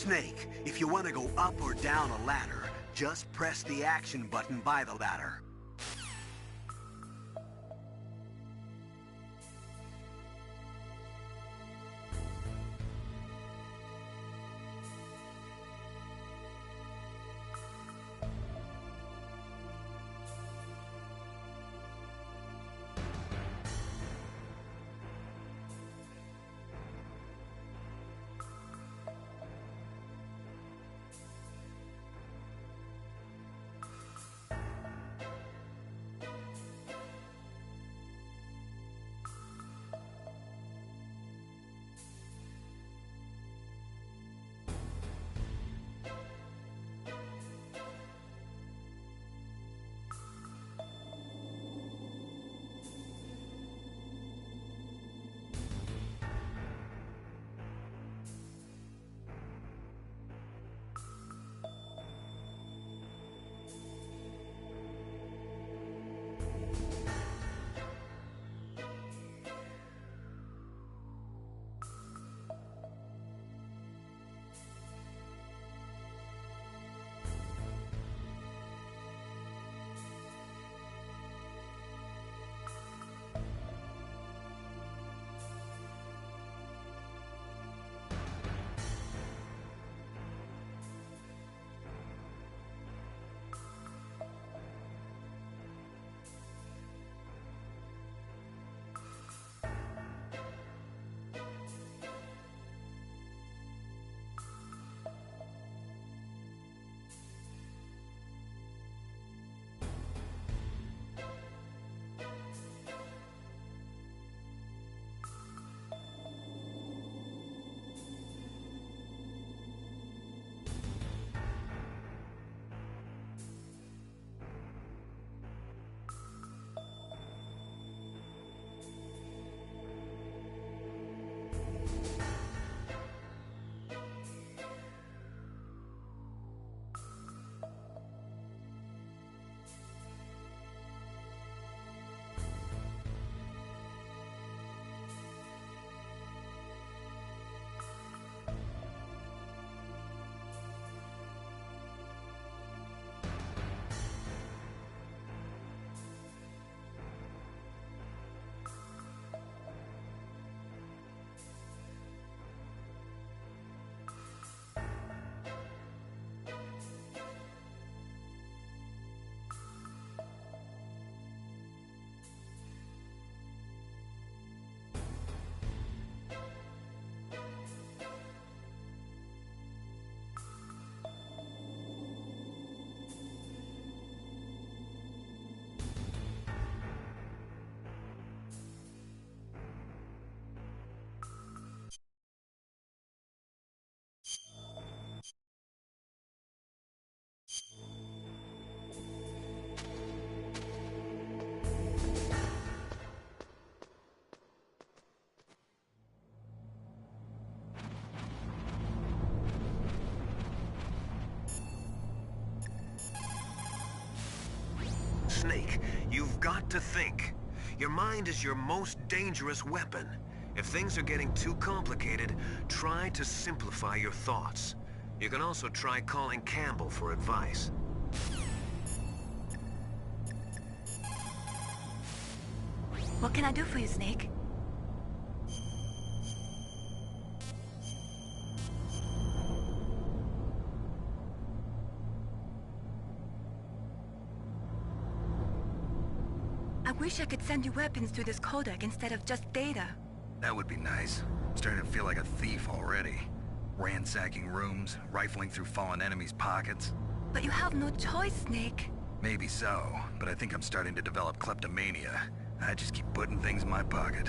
Speaker 1: Snake, if you want to go up or down a ladder, just press the action button by the ladder.
Speaker 4: Snake, you've got to think. Your mind is your most dangerous weapon. If things are getting too complicated, try to simplify your thoughts. You can also try calling Campbell for advice.
Speaker 5: What can I do for you, Snake? I wish I could send you weapons through this codec instead of just data.
Speaker 2: That would be nice. I'm starting to feel like a thief already. Ransacking rooms, rifling through fallen enemies' pockets.
Speaker 5: But you have no choice, Snake.
Speaker 2: Maybe so, but I think I'm starting to develop kleptomania. I just keep putting things in my pocket.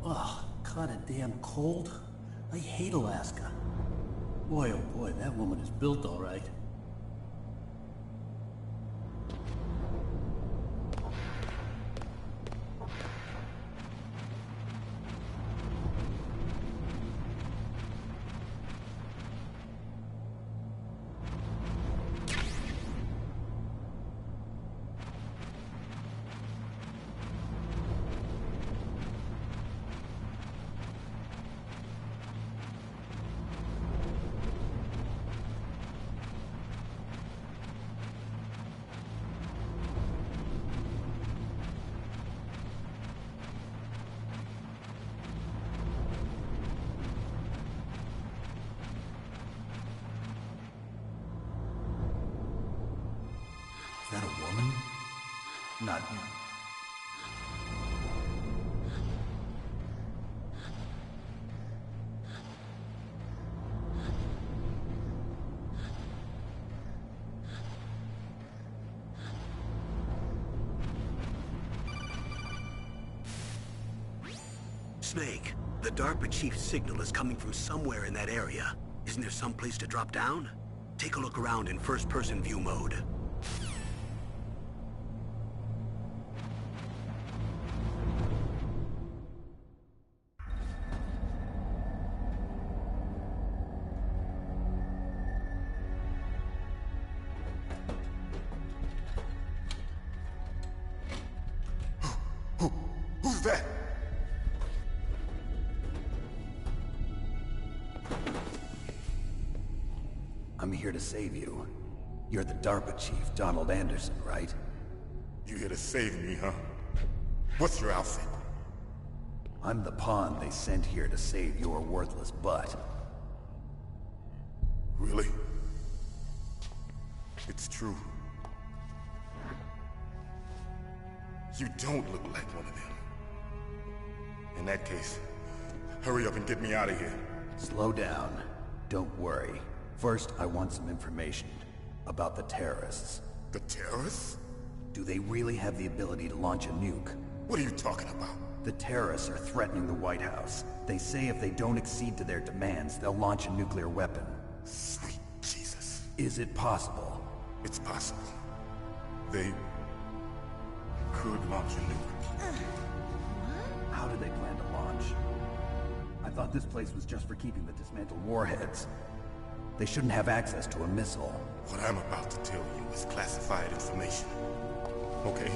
Speaker 6: Ugh, kinda damn cold. I hate Alaska. Boy, oh boy, that woman is built all right.
Speaker 2: that a woman? Not...
Speaker 1: Snake, the DARPA chief's signal is coming from somewhere in that area. Isn't there some place to drop down? Take a look around in first-person view mode.
Speaker 7: Who's that?
Speaker 2: I'm here to save you. You're the DARPA chief, Donald Anderson, right?
Speaker 7: You here to save me, huh? What's your outfit?
Speaker 2: I'm the pawn they sent here to save your worthless butt.
Speaker 7: Really? It's true. You don't look like one of them. In that case, hurry up and get me out of here.
Speaker 2: Slow down. Don't worry. First, I want some information about the terrorists.
Speaker 7: The terrorists?
Speaker 2: Do they really have the ability to launch a nuke?
Speaker 7: What are you talking about?
Speaker 2: The terrorists are threatening the White House. They say if they don't accede to their demands, they'll launch a nuclear weapon.
Speaker 7: Sweet Jesus.
Speaker 2: Is it possible?
Speaker 7: It's possible. They could launch a nuke.
Speaker 2: How do they plan to launch? I thought this place was just for keeping the dismantled warheads. They shouldn't have access to a missile.
Speaker 7: What I'm about to tell you is classified information. Okay?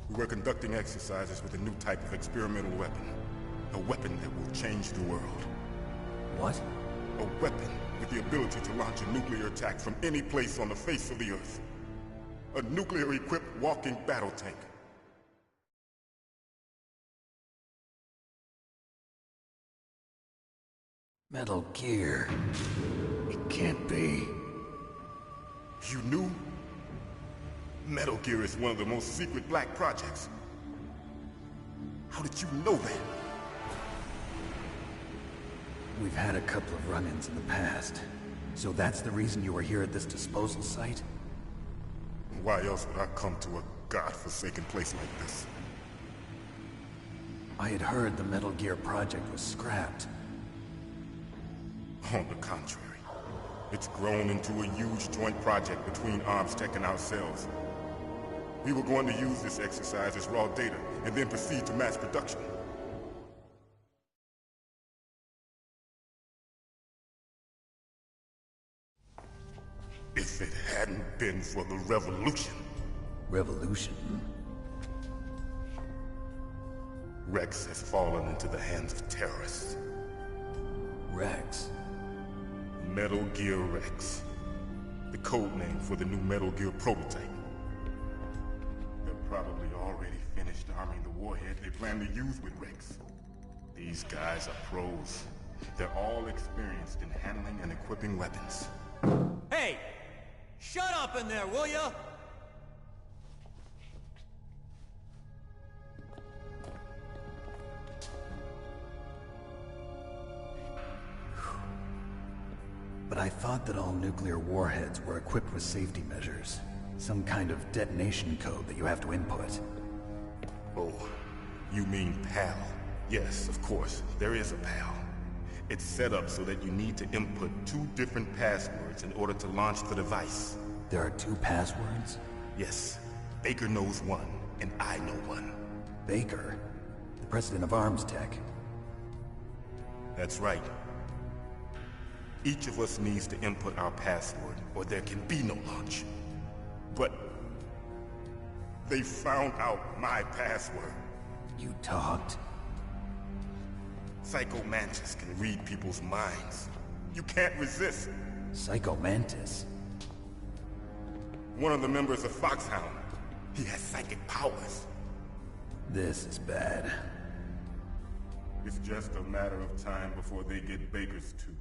Speaker 7: We were conducting exercises with a new type of experimental weapon. A weapon that will change the world.
Speaker 2: What?
Speaker 7: A weapon with the ability to launch a nuclear attack from any place on the face of the Earth. A nuclear-equipped walking battle tank.
Speaker 2: Metal Gear. It can't be.
Speaker 7: You knew? Metal Gear is one of the most secret black projects. How did you know that?
Speaker 2: We've had a couple of run-ins in the past. So that's the reason you were here at this disposal site?
Speaker 7: Why else would I come to a godforsaken place like this?
Speaker 2: I had heard the Metal Gear project was scrapped.
Speaker 7: On the contrary, it's grown into a huge joint project between Arms Tech and ourselves. We were going to use this exercise as raw data, and then proceed to mass production. If it hadn't been for the revolution...
Speaker 2: Revolution?
Speaker 7: Rex has fallen into the hands of terrorists.
Speaker 2: Rex?
Speaker 7: Metal Gear Rex. The code name for the new Metal Gear prototype. They're probably already finished arming the warhead they plan to use with Rex. These guys are pros. They're all experienced in handling and equipping weapons.
Speaker 8: Hey! Shut up in there, will ya?
Speaker 2: But I thought that all nuclear warheads were equipped with safety measures. Some kind of detonation code that you have to input.
Speaker 7: Oh, you mean PAL? Yes, of course, there is a PAL. It's set up so that you need to input 2 different passwords in order to launch the device.
Speaker 2: There are 2 passwords?
Speaker 7: Yes. Baker knows one, and I know one.
Speaker 2: Baker? The president of Arms Tech?
Speaker 7: That's right. Each of us needs to input our password, or there can be no launch. But... they found out my password.
Speaker 2: You talked?
Speaker 7: Psycho Mantis can read people's minds. You can't resist.
Speaker 2: Psycho Mantis?
Speaker 7: One of the members of Foxhound. He has psychic powers.
Speaker 2: This is bad.
Speaker 7: It's just a matter of time before they get Baker's too.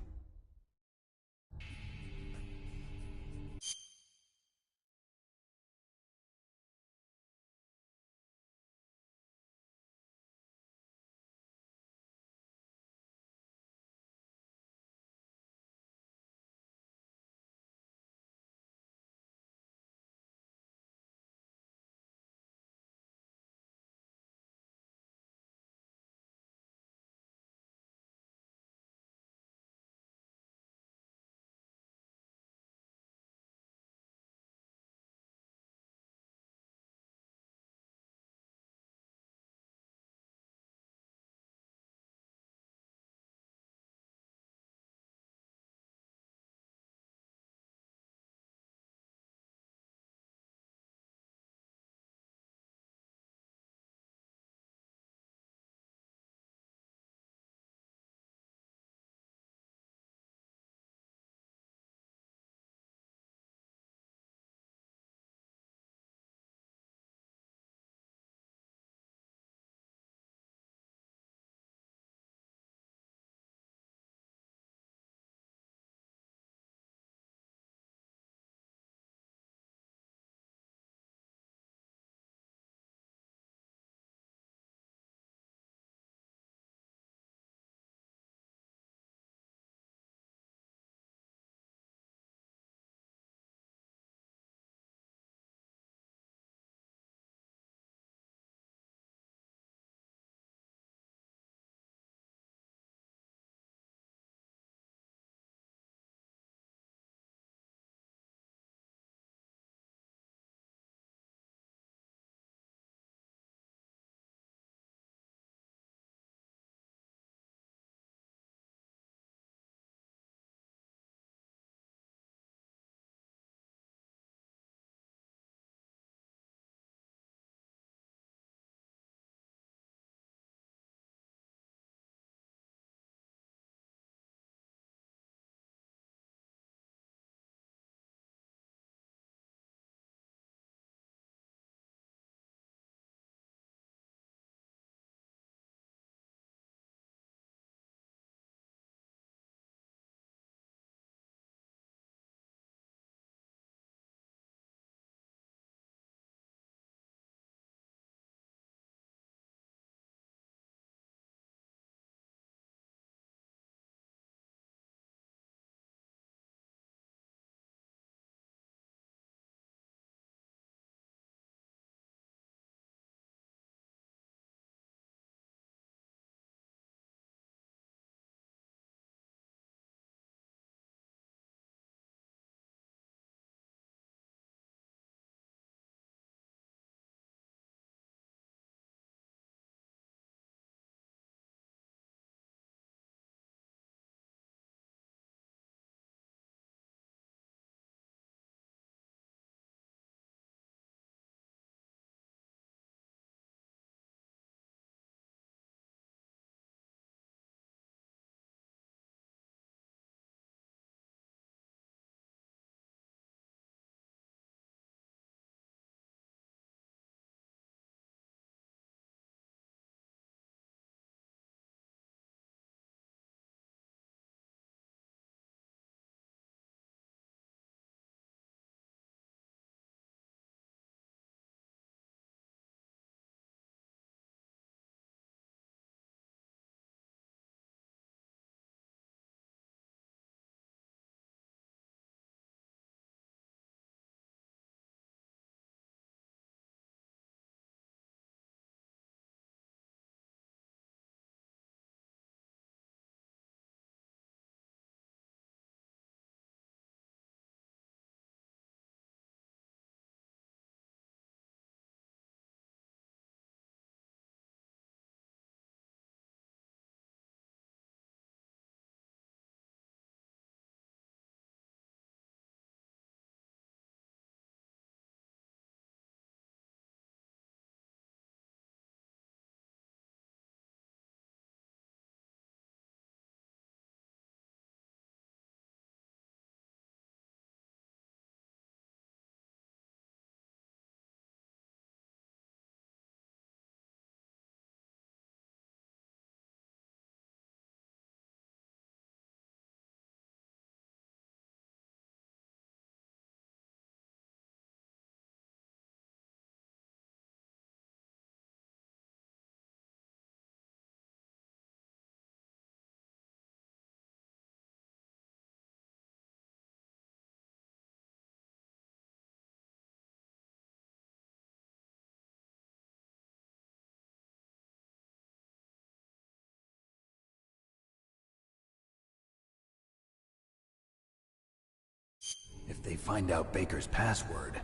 Speaker 2: they find out Baker's password...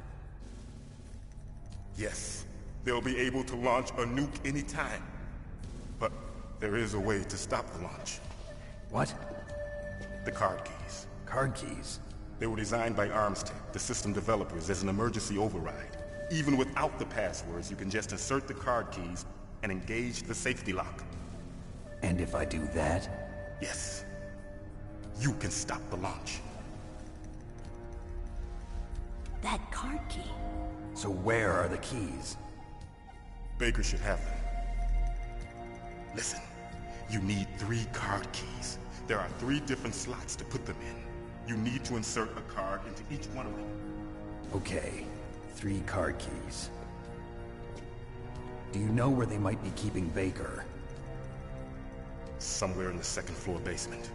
Speaker 7: Yes, they'll be able to launch a nuke anytime. But there is a way to stop the launch.
Speaker 2: What?
Speaker 7: The card keys.
Speaker 2: Card keys?
Speaker 7: They were designed by Armstech, the system developers, as an emergency override. Even without the passwords, you can just insert the card keys and engage the safety lock.
Speaker 2: And if I do that?
Speaker 7: Yes. You can stop the launch.
Speaker 3: That card key.
Speaker 2: So where are the keys?
Speaker 7: Baker should have them. Listen, you need 3 card keys. There are 3 different slots to put them in. You need to insert a card into each one of them.
Speaker 2: Okay, 3 card keys. Do you know where they might be keeping Baker?
Speaker 7: Somewhere in the 2nd floor basement.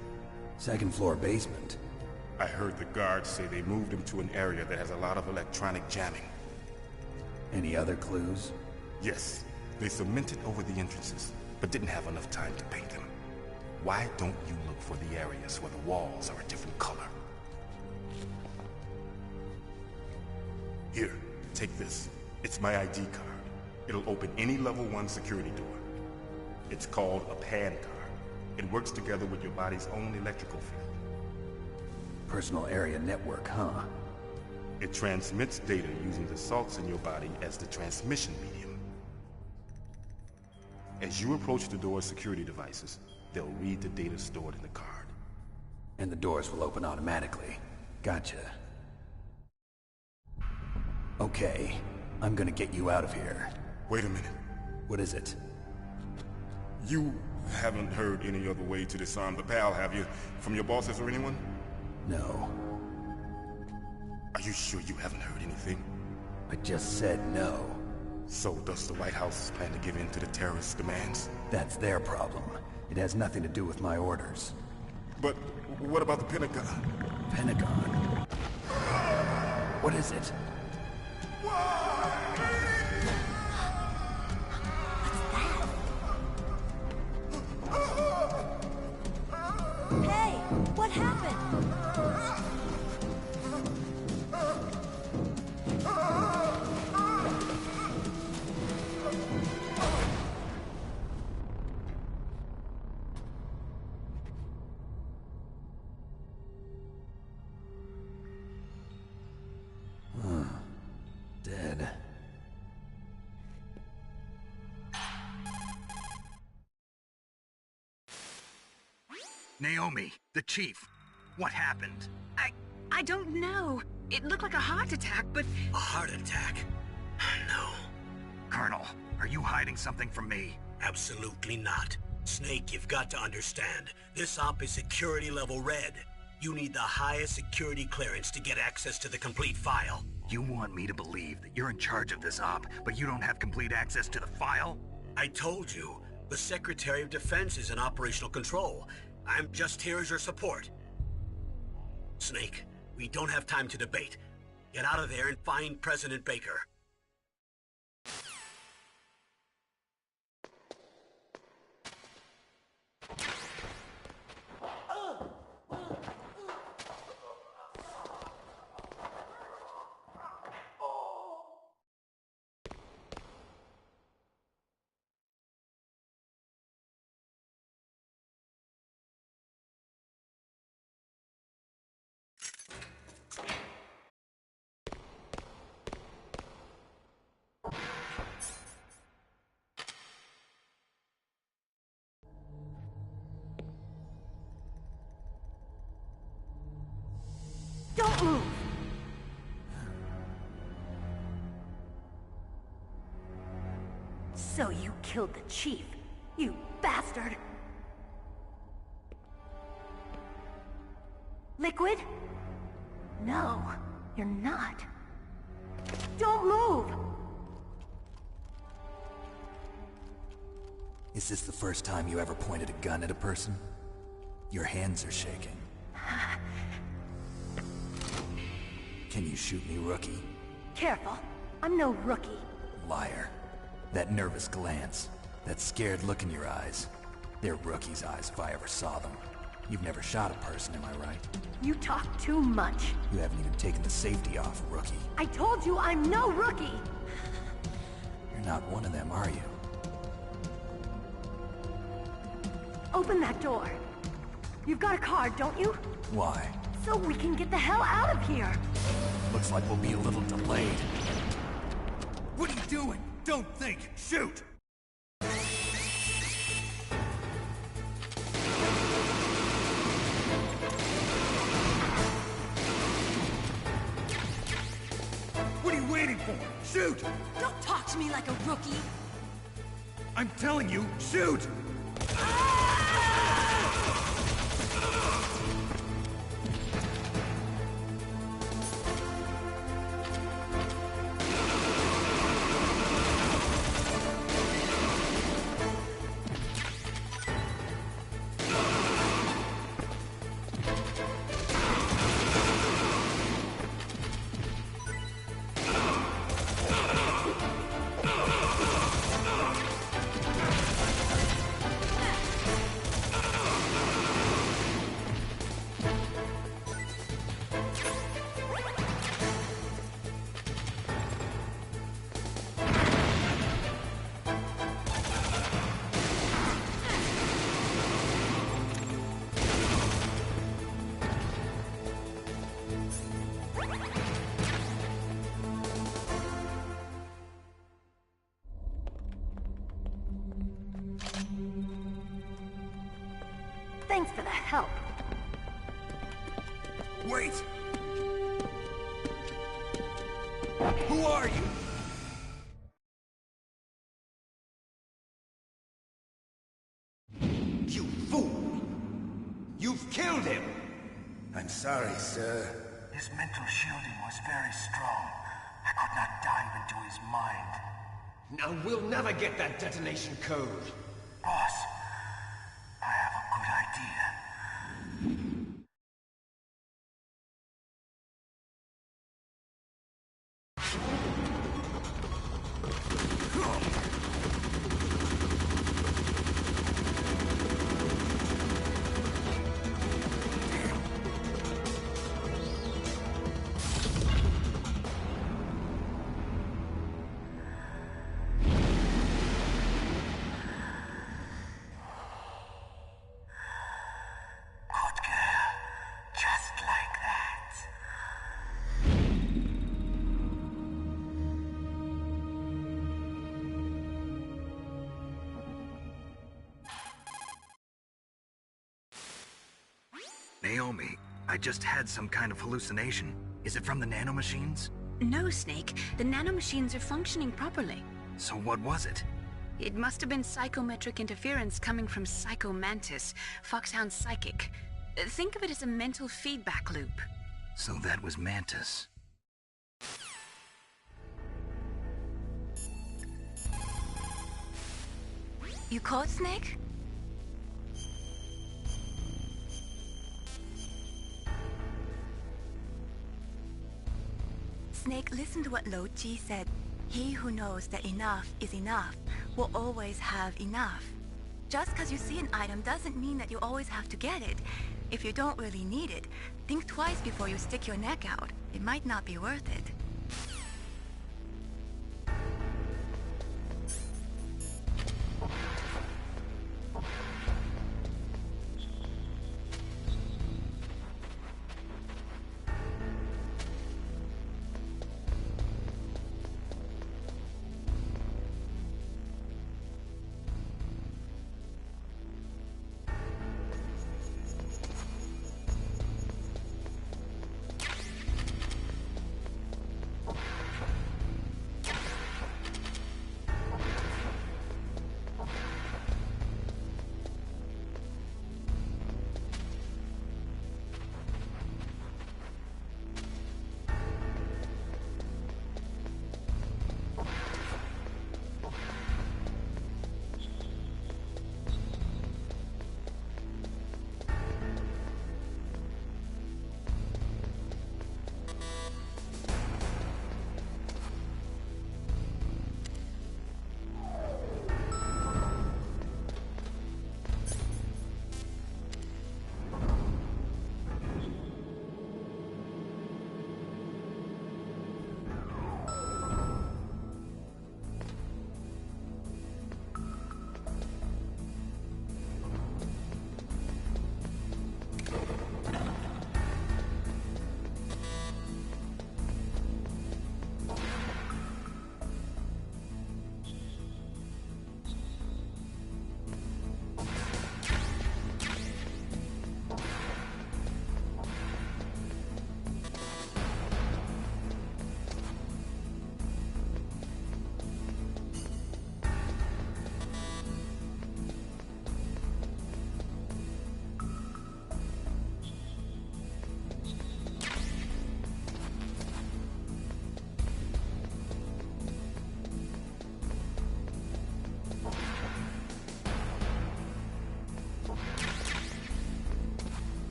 Speaker 2: 2nd floor basement?
Speaker 7: I heard the guards say they moved him to an area that has a lot of electronic jamming.
Speaker 2: Any other clues?
Speaker 7: Yes, they cemented over the entrances, but didn't have enough time to paint them. Why don't you look for the areas where the walls are a different color? Here, take this. It's my ID card. It'll open any level 1 security door. It's called a PAN card. It works together with your body's own electrical field.
Speaker 2: Personal area network, huh?
Speaker 7: It transmits data using the salts in your body as the transmission medium. As you approach the door's security devices, they'll read the data stored in the card.
Speaker 2: And the doors will open automatically. Gotcha. Okay, I'm gonna get you out of here.
Speaker 7: Wait a minute.
Speaker 2: What is it?
Speaker 7: You haven't heard any other way to disarm the PAL, have you? From your bosses or anyone?
Speaker 2: No.
Speaker 7: Are you sure you haven't heard anything?
Speaker 2: I just said no.
Speaker 7: So does the White House plan to give in to the terrorists' demands?
Speaker 2: That's their problem. It has nothing to do with my orders.
Speaker 7: But what about the Pentagon?
Speaker 2: Pentagon? What is it?
Speaker 3: Hey, what happened?
Speaker 2: Dead.
Speaker 9: Naomi, the chief. What happened?
Speaker 5: I don't know. It looked like a heart attack, but...
Speaker 1: A heart attack? No,
Speaker 9: Colonel, are you hiding something from me?
Speaker 1: absolutely not. Snake, you've got to understand. This op is security level red. You need the highest security clearance to get access to the complete file.
Speaker 9: You want me to believe that you're in charge of this op, but you don't have complete access to the file?
Speaker 1: I told you, the Secretary of Defense is in operational control. I'm just here as your support. Snake, we don't have time to debate. Get out of there and find President Baker.
Speaker 3: Don't move! So you killed the chief, you bastard! Liquid? No, you're not. Don't move!
Speaker 2: Is this the first time you ever pointed a gun at a person? Your hands are shaking. Can you shoot me, rookie?
Speaker 3: Careful, I'm no rookie.
Speaker 2: Liar. That nervous glance, that scared look in your eyes. They're rookie's eyes if I ever saw them. You've never shot a person, am I right?
Speaker 10: You talk too much.
Speaker 2: You haven't even taken the safety off, rookie.
Speaker 10: I told you I'm no rookie!
Speaker 2: You're not one of them, are you?
Speaker 10: Open that door. You've got a card, don't you?
Speaker 2: Why?
Speaker 10: So we can get the hell out of here!
Speaker 2: Looks like we'll be a little delayed. What are you doing? Don't think! Shoot! What are you waiting for? Shoot!
Speaker 3: Don't talk to me like a rookie!
Speaker 2: I'm telling you, shoot!
Speaker 10: Thanks for the help.
Speaker 2: Wait! Who are you?
Speaker 11: You fool! You've killed him!
Speaker 12: I'm sorry, sir.
Speaker 11: His mental shielding was very strong. I could not dive into his mind. Now we'll never get that detonation code. Boss, I have a good idea.
Speaker 9: Naomi, I just had some kind of hallucination. Is it from the nanomachines?
Speaker 3: No, Snake. The nanomachines are functioning properly.
Speaker 9: So what was it?
Speaker 3: It must have been psychometric interference coming from Psycho Mantis, Foxhound's psychic. Think of it as a mental feedback loop.
Speaker 9: So that was Mantis.
Speaker 5: You caught Snake? Snake, listen to what Lo Ji said. He who knows that enough is enough will always have enough. Just because you see an item doesn't mean that you always have to get it. If you don't really need it, think twice before you stick your neck out. It might not be worth it.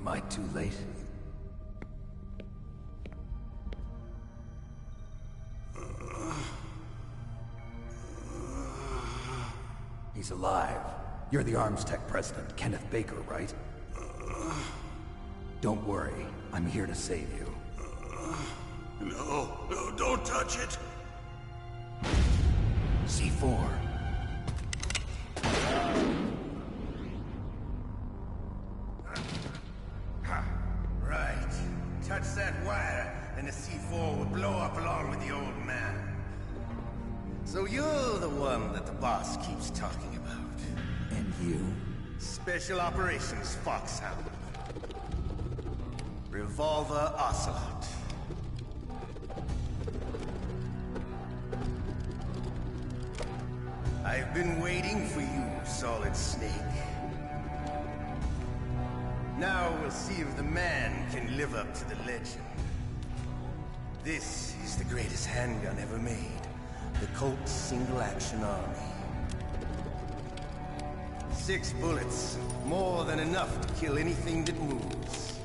Speaker 2: Am I too late? He's alive. You're the Arms Tech president, Kenneth Baker, right? Don't worry. I'm here to save you.
Speaker 13: No, don't touch it!
Speaker 2: C4.
Speaker 12: Right. Touch that wire, and the C4 will blow up along with the old man. So you're the one that the boss keeps talking about.
Speaker 2: And you?
Speaker 12: Special Operations Foxhound. Revolver Ocelot. I've been waiting for you, Solid Snake. Now we'll see if the man can live up to the legend. This is the greatest handgun ever made. The Colt Single Action Army. 6 bullets, more than enough to kill anything that moves.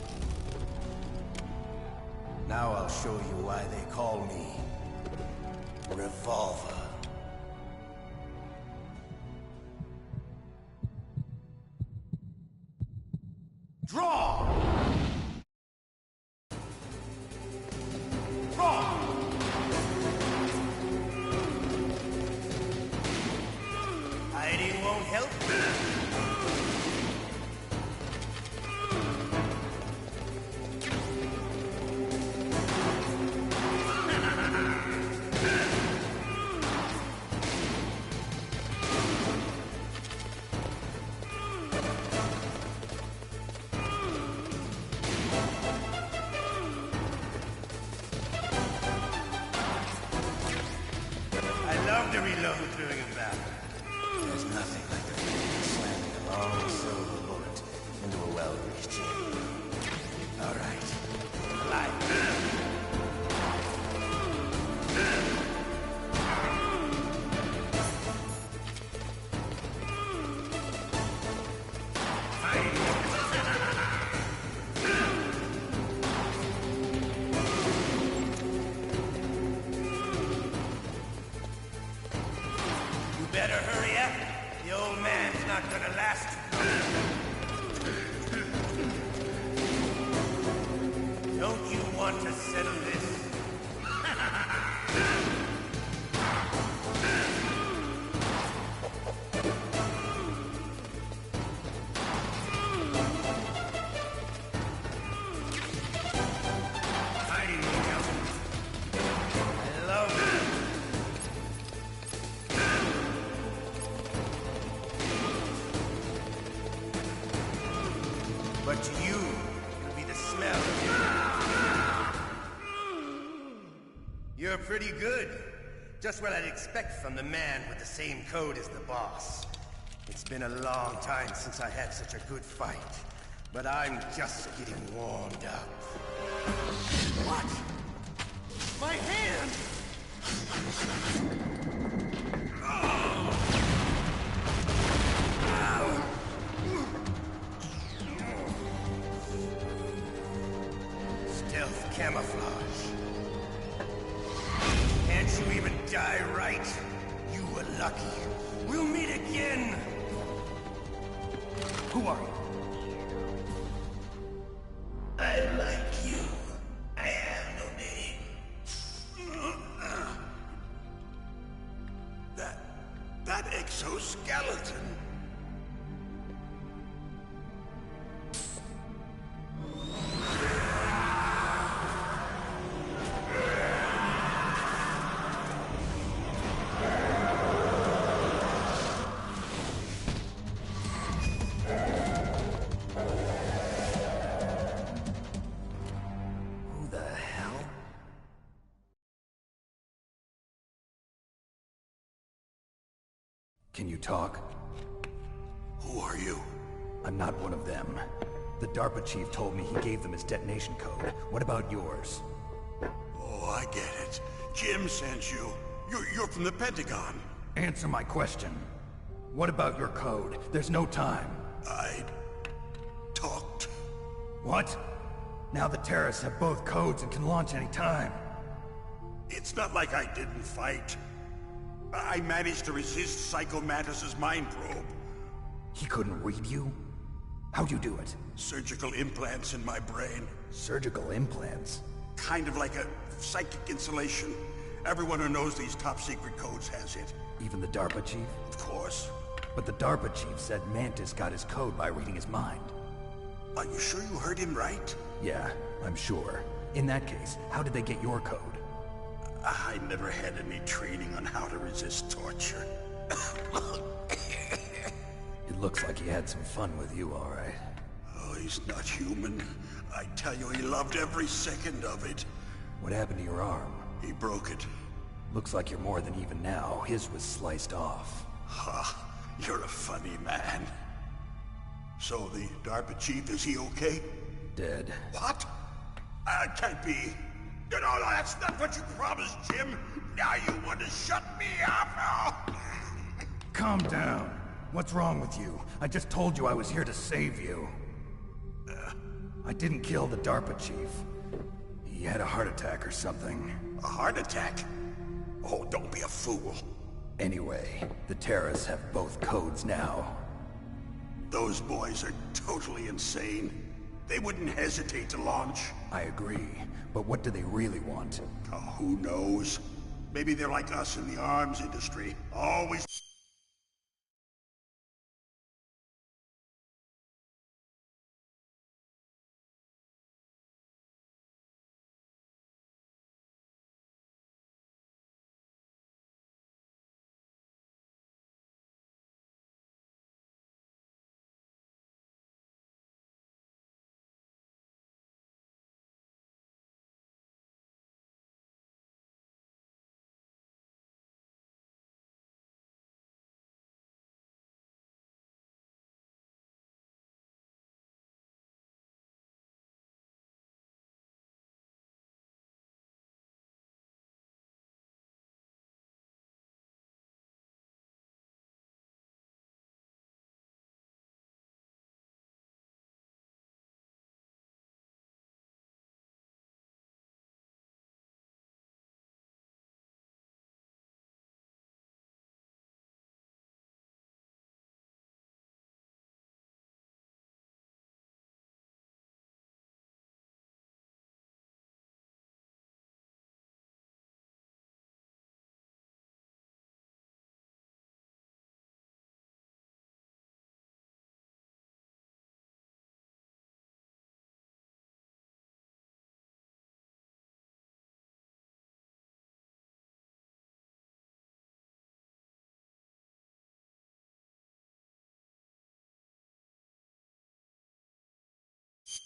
Speaker 12: Now I'll show you why they call me Revolver. Draw! Draw! Hiding won't help. I love to reload during a battle. There's nothing like the feeling of slamming a long silver bullet into a well-greased chamber. All right. Alive. You better hurry up. The old man's not gonna last. Don't you want to settle this? Hiding won't help. I love it. But to you, it'll be the smell of it. You're pretty good. Just what I'd expect from the man with the same code as the boss. It's been a long time since I had such a good fight. But I'm just getting warmed up. What? My hand! Stealth camouflage. Can't you even die right? You were lucky. We'll meet again! Who are you? I like you. I have no name.
Speaker 13: That exoskeleton.
Speaker 2: Who the hell? Can you talk?
Speaker 13: Who are you?
Speaker 2: I'm not one of them. The DARPA chief told me he gave them his detonation code. What about yours?
Speaker 13: Oh, I get it. Jim sent you. You're from the Pentagon.
Speaker 2: Answer my question. What about your code? There's no time.
Speaker 13: I talked
Speaker 2: What? Now the terrorists have both codes and can launch any time.
Speaker 13: It's not like I didn't fight. I managed to resist Psycho Mantis's mind probe.
Speaker 2: He couldn't read you? How'd you do it?
Speaker 13: Surgical implants in my brain.
Speaker 2: Surgical implants?
Speaker 13: Kind of like a psychic insulation. Everyone who knows these top-secret codes has it.
Speaker 2: Even the DARPA chief?
Speaker 13: Of course.
Speaker 2: But the DARPA chief said Mantis got his code by reading his mind.
Speaker 13: Are you sure you heard him right?
Speaker 2: Yeah, I'm sure. In that case, how did they get your code?
Speaker 13: I never had any training on how to resist torture.
Speaker 2: It looks like he had some fun with you, all right.
Speaker 13: Oh, he's not human. I tell you, he loved every second of it.
Speaker 2: What happened to your arm?
Speaker 13: He broke it.
Speaker 2: Looks like you're more than even now. His was sliced off.
Speaker 13: Ha, you're a funny man. So the DARPA chief, is he okay?
Speaker 2: Dead.
Speaker 13: What? Can't be. No, that's not what you promised, Jim. Now you want to shut me up?
Speaker 2: Calm down. What's wrong with you? I just told you I was here to save you. I didn't kill the DARPA chief. He had a heart attack or something.
Speaker 13: A heart attack? Oh, don't be a fool.
Speaker 2: Anyway, the terrorists have both codes now.
Speaker 13: Those boys are totally insane. They wouldn't hesitate to launch.
Speaker 2: I agree, but what do they really want?
Speaker 13: Oh, who knows? Maybe they're like us in the arms industry. Always...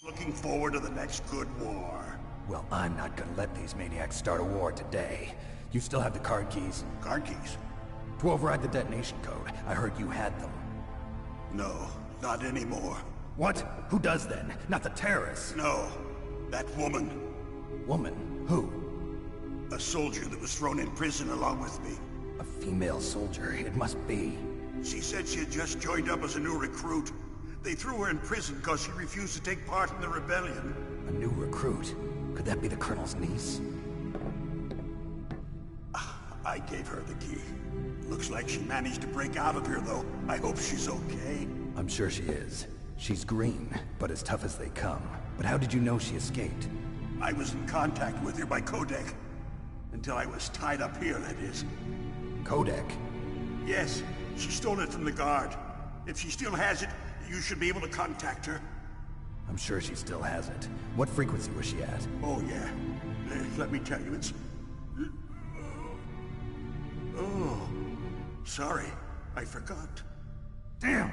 Speaker 13: Looking forward to the next good war.
Speaker 2: Well, I'm not gonna let these maniacs start a war today. You still have the card keys?
Speaker 13: Card keys?
Speaker 2: To override the detonation code. I heard you had them.
Speaker 13: No, not anymore.
Speaker 2: What? Who does then? Not the terrorists?
Speaker 13: No, that woman.
Speaker 2: Woman? Who?
Speaker 13: A soldier that was thrown in prison along with me.
Speaker 2: A female soldier, it must be.
Speaker 13: She said she had just joined up as a new recruit. They threw her in prison because she refused to take part in the rebellion.
Speaker 2: A new recruit? Could that be the Colonel's niece?
Speaker 13: I gave her the key. Looks like she managed to break out of here, though. I hope she's okay.
Speaker 2: I'm sure she is. She's green, but as tough as they come. But how did you know she escaped?
Speaker 13: I was in contact with her by codec. Until I was tied up here, that is.
Speaker 2: Codec?
Speaker 13: Yes, she stole it from the guard. If she still has it, you should be able to contact her.
Speaker 2: I'm sure she still has it. What frequency was she at?
Speaker 13: Oh, yeah. Let me tell you, it's... Oh, sorry. I forgot.
Speaker 2: Damn!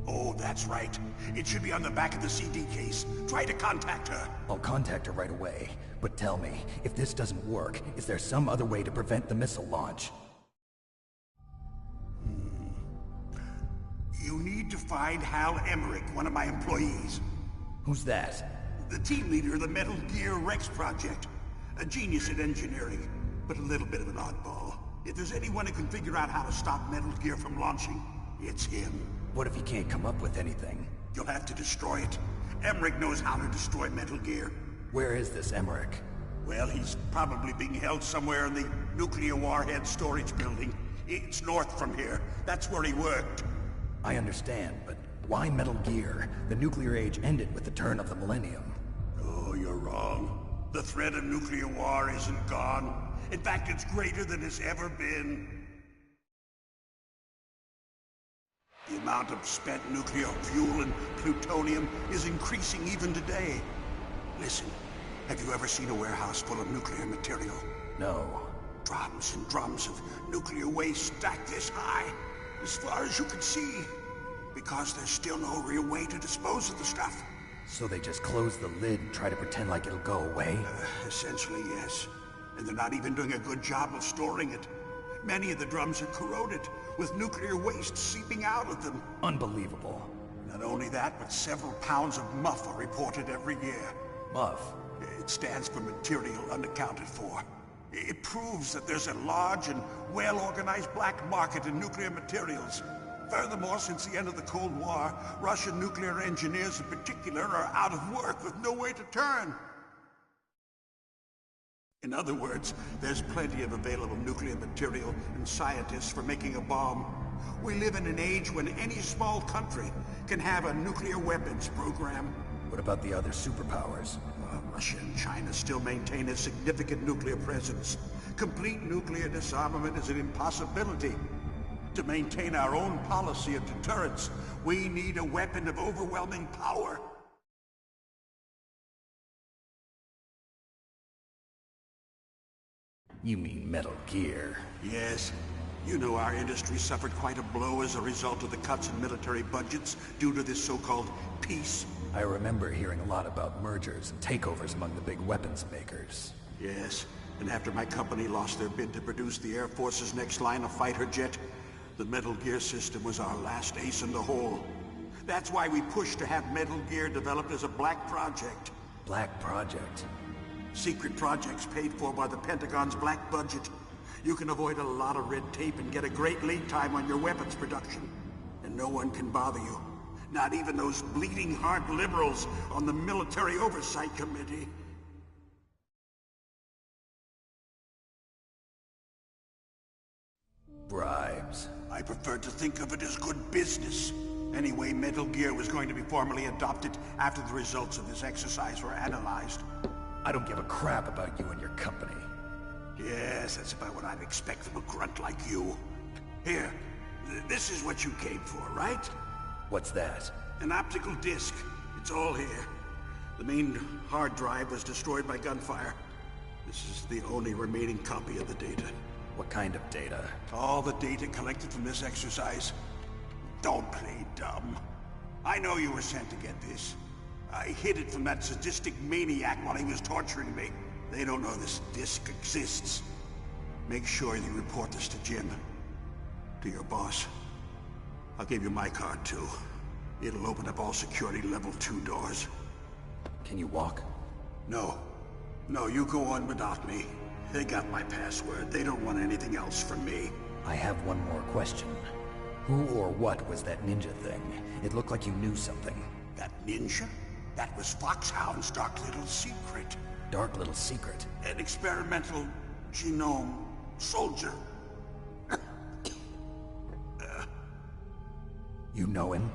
Speaker 13: Oh, that's right. It should be on the back of the CD case. Try to contact her.
Speaker 2: I'll contact her right away. But tell me, if this doesn't work, is there some other way to prevent the missile launch?
Speaker 13: You need to find Hal Emmerich, one of my employees.
Speaker 2: Who's that?
Speaker 13: The team leader of the Metal Gear Rex project. A genius at engineering, but a little bit of an oddball. If there's anyone who can figure out how to stop Metal Gear from launching, it's him.
Speaker 2: What if he can't come up with anything?
Speaker 13: You'll have to destroy it. Emmerich knows how to destroy Metal Gear.
Speaker 2: Where is this Emmerich?
Speaker 13: Well, he's probably being held somewhere in the nuclear warhead storage building. It's north from here. That's where he worked.
Speaker 2: I understand, but why Metal Gear? The nuclear age ended with the turn of the millennium.
Speaker 13: Oh, you're wrong. The threat of nuclear war isn't gone. In fact, it's greater than it's ever been. The amount of spent nuclear fuel and plutonium is increasing even today. Listen, have you ever seen a warehouse full of nuclear material?
Speaker 2: No.
Speaker 13: Drums and drums of nuclear waste stacked this high, as far as you can see. Because there's still no real way to dispose of the stuff.
Speaker 2: So they just close the lid and try to pretend like it'll go away?
Speaker 13: Essentially, yes. And they're not even doing a good job of storing it. Many of the drums are corroded, with nuclear waste seeping out of them.
Speaker 2: Unbelievable.
Speaker 13: Not only that, but several pounds of MUF are reported every year.
Speaker 2: MUF?
Speaker 13: It stands for material unaccounted for. It proves that there's a large and well-organized black market in nuclear materials. Furthermore, since the end of the Cold War, Russian nuclear engineers in particular are out of work with no way to turn. In other words, there's plenty of available nuclear material and scientists for making a bomb. We live in an age when any small country can have a nuclear weapons program.
Speaker 2: What about the other superpowers?
Speaker 13: Russia and China still maintain a significant nuclear presence. Complete nuclear disarmament is an impossibility. To maintain our own policy of deterrence, we need a weapon of overwhelming power.
Speaker 2: You mean Metal Gear?
Speaker 13: Yes. You know our industry suffered quite a blow as a result of the cuts in military budgets due to this so-called peace.
Speaker 2: I remember hearing a lot about mergers and takeovers among the big weapons makers.
Speaker 13: Yes, and after my company lost their bid to produce the Air Force's next line of fighter jet, the Metal Gear system was our last ace in the hole. That's why we pushed to have Metal Gear developed as a black project.
Speaker 2: Black project?
Speaker 13: Secret projects paid for by the Pentagon's black budget. You can avoid a lot of red tape and get a great lead time on your weapons production. And no one can bother you. Not even those bleeding heart liberals on the Military Oversight Committee.
Speaker 2: Bribes.
Speaker 13: I prefer to think of it as good business. Anyway, Metal Gear was going to be formally adopted after the results of this exercise were analyzed.
Speaker 2: I don't give a crap about you and your company.
Speaker 13: Yes, that's about what I'd expect from a grunt like you. Here, this is what you came for, right?
Speaker 2: What's that?
Speaker 13: An optical disc. It's all here. The main hard drive was destroyed by gunfire. This is the only remaining copy of the data.
Speaker 2: What kind of data?
Speaker 13: All the data collected from this exercise. Don't play dumb. I know you were sent to get this. I hid it from that sadistic maniac while he was torturing me. They don't know this disc exists. Make sure you report this to Jim. To your boss. I'll give you my card, too. It'll open up all security level 2 doors.
Speaker 2: Can you walk?
Speaker 13: No. No, you go on without me. They got my password. They don't want anything else from me.
Speaker 2: I have one more question. Who or what was that ninja thing? It looked like you knew something.
Speaker 13: That ninja? That was Foxhound's dark little secret.
Speaker 2: Dark little secret?
Speaker 13: An experimental genome soldier.
Speaker 2: You know him?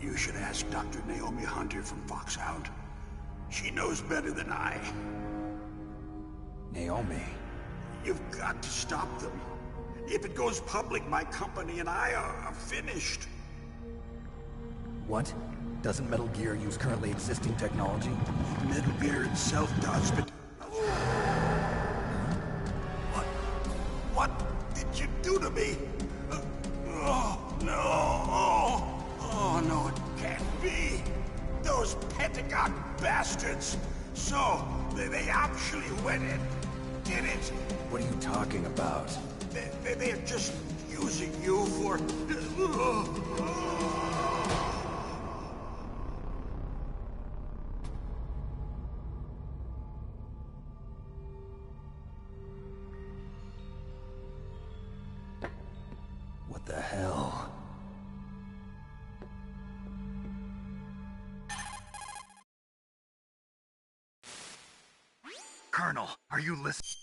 Speaker 13: You should ask Dr. Naomi Hunter from Foxhound. She knows better than I.
Speaker 2: Naomi?
Speaker 13: You've got to stop them. If it goes public, my company and I are finished.
Speaker 2: What? Doesn't Metal Gear use currently existing technology?
Speaker 13: Metal Gear itself does, but... What did you do to me? Oh, no. Oh, no, it can't be. Those Pentagon bastards. So, they actually went and did it.
Speaker 2: What are you talking about?
Speaker 13: They're just using you for...
Speaker 2: What the hell?
Speaker 9: Are you listening?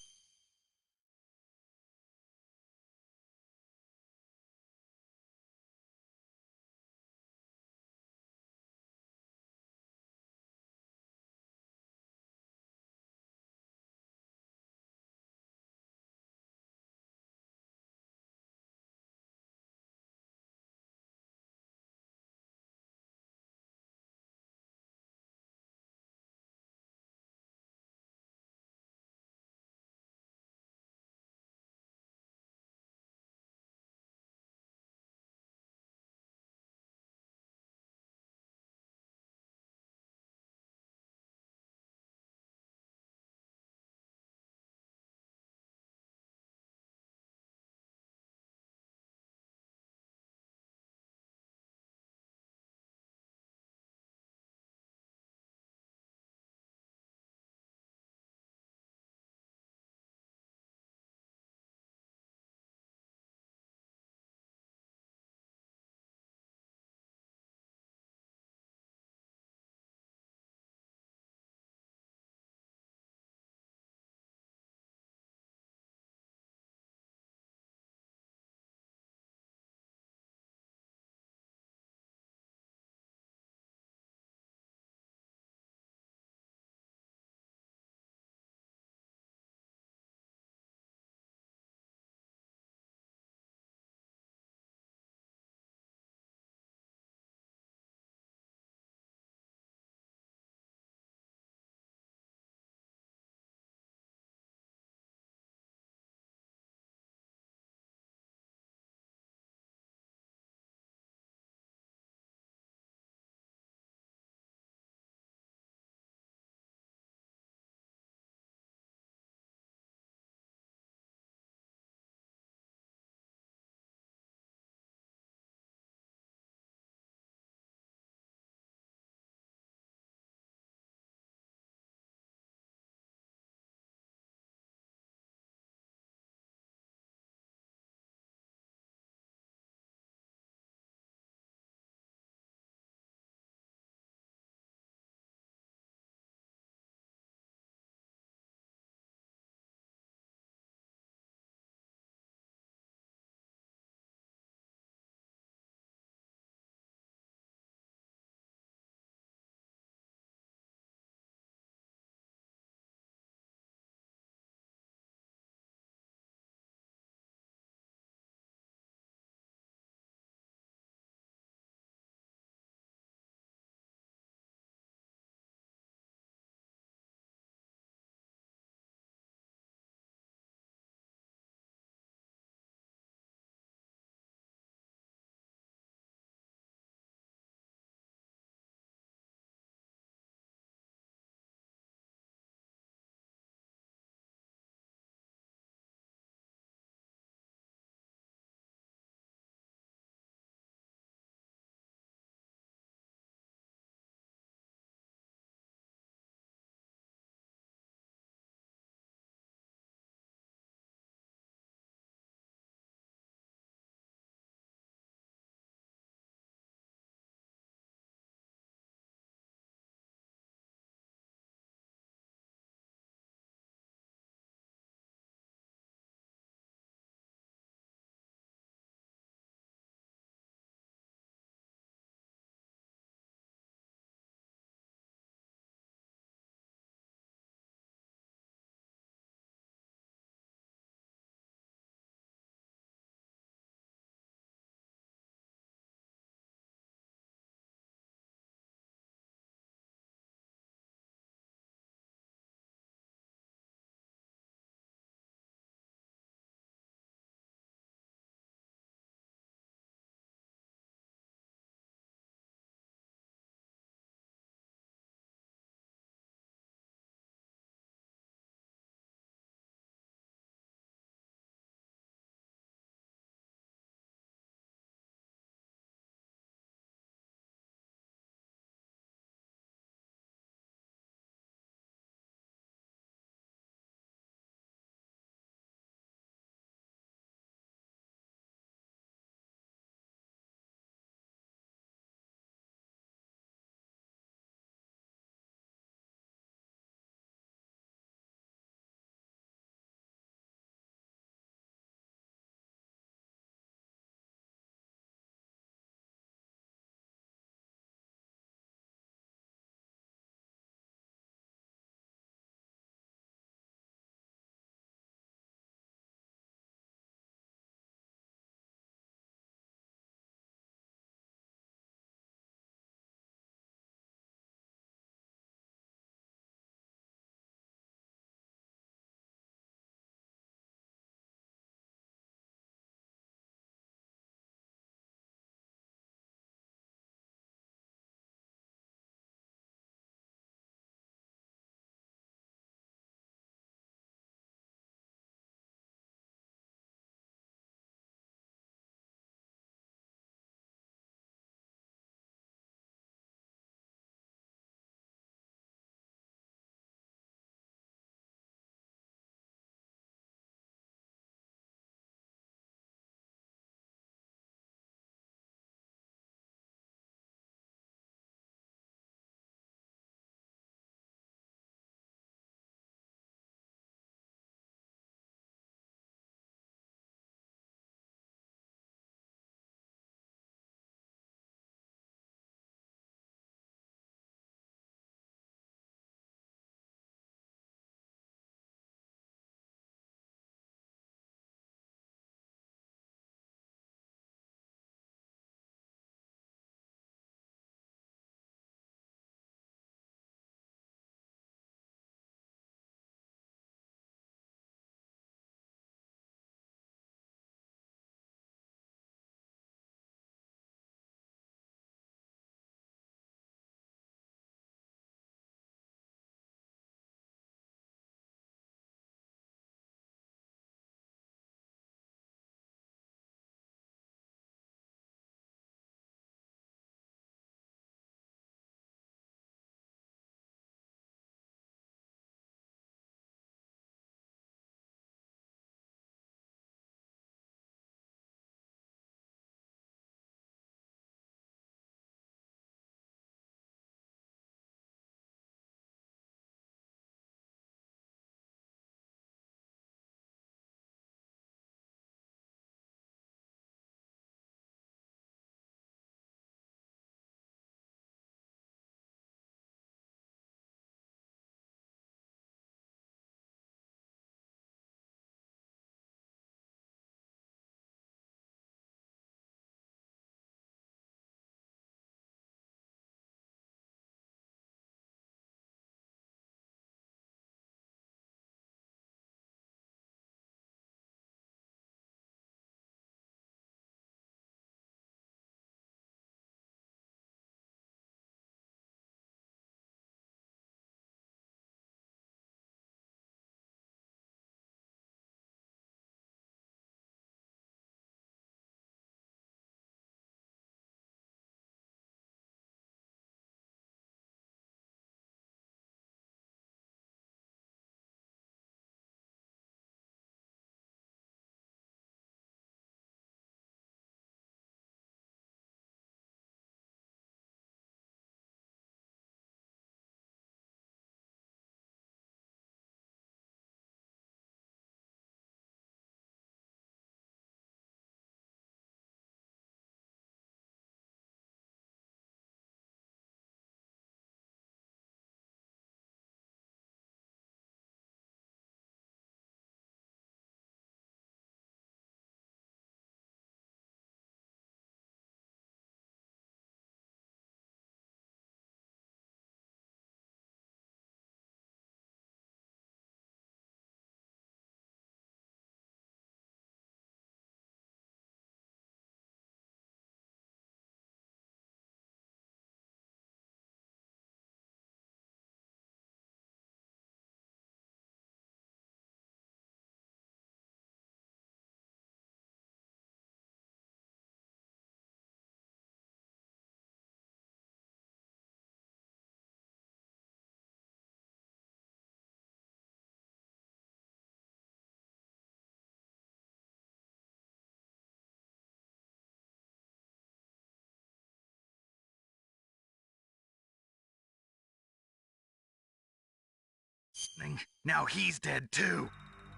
Speaker 9: Now he's dead too.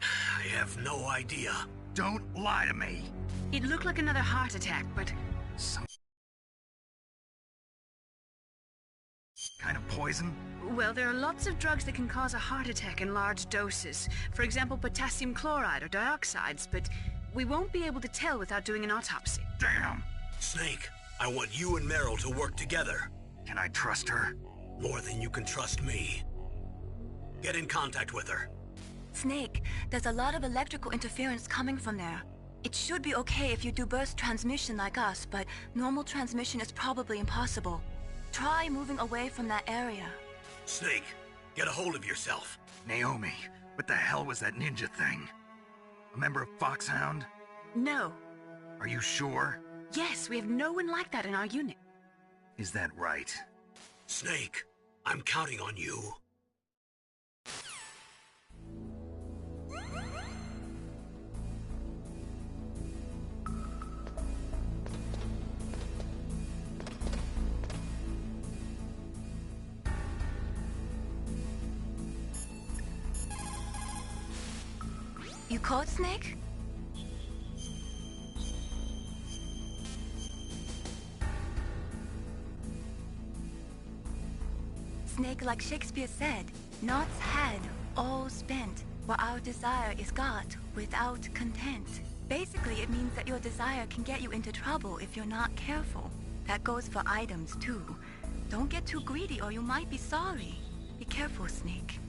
Speaker 1: I have no idea.
Speaker 9: Don't lie to me.
Speaker 3: It looked like another heart attack, but...
Speaker 9: Some kind of poison?
Speaker 3: Well, there are lots of drugs that can cause a heart attack in large doses. For example, potassium chloride or dioxides, but we won't be able to tell without doing an autopsy.
Speaker 9: Damn!
Speaker 1: Snake, I want you and Meryl to work together.
Speaker 9: Can I trust her?
Speaker 1: More than you can trust me. Get in contact with her.
Speaker 5: Snake, there's a lot of electrical interference coming from there. It should be okay if you do burst transmission like us, but normal transmission is probably impossible. Try moving away from that area.
Speaker 1: Snake, get a hold of yourself.
Speaker 9: Naomi, what the hell was that ninja thing? A member of Foxhound?
Speaker 3: No.
Speaker 9: Are you sure?
Speaker 3: Yes, we have no one like that in our unit.
Speaker 9: Is that right?
Speaker 1: Snake, I'm counting on you.
Speaker 5: You caught Snake? Snake, like Shakespeare said, knots had, all spent, while our desire is got without content. Basically, it means that your desire can get you into trouble if you're not careful. That goes for items, too. Don't get too greedy or you might be sorry. Be careful, Snake.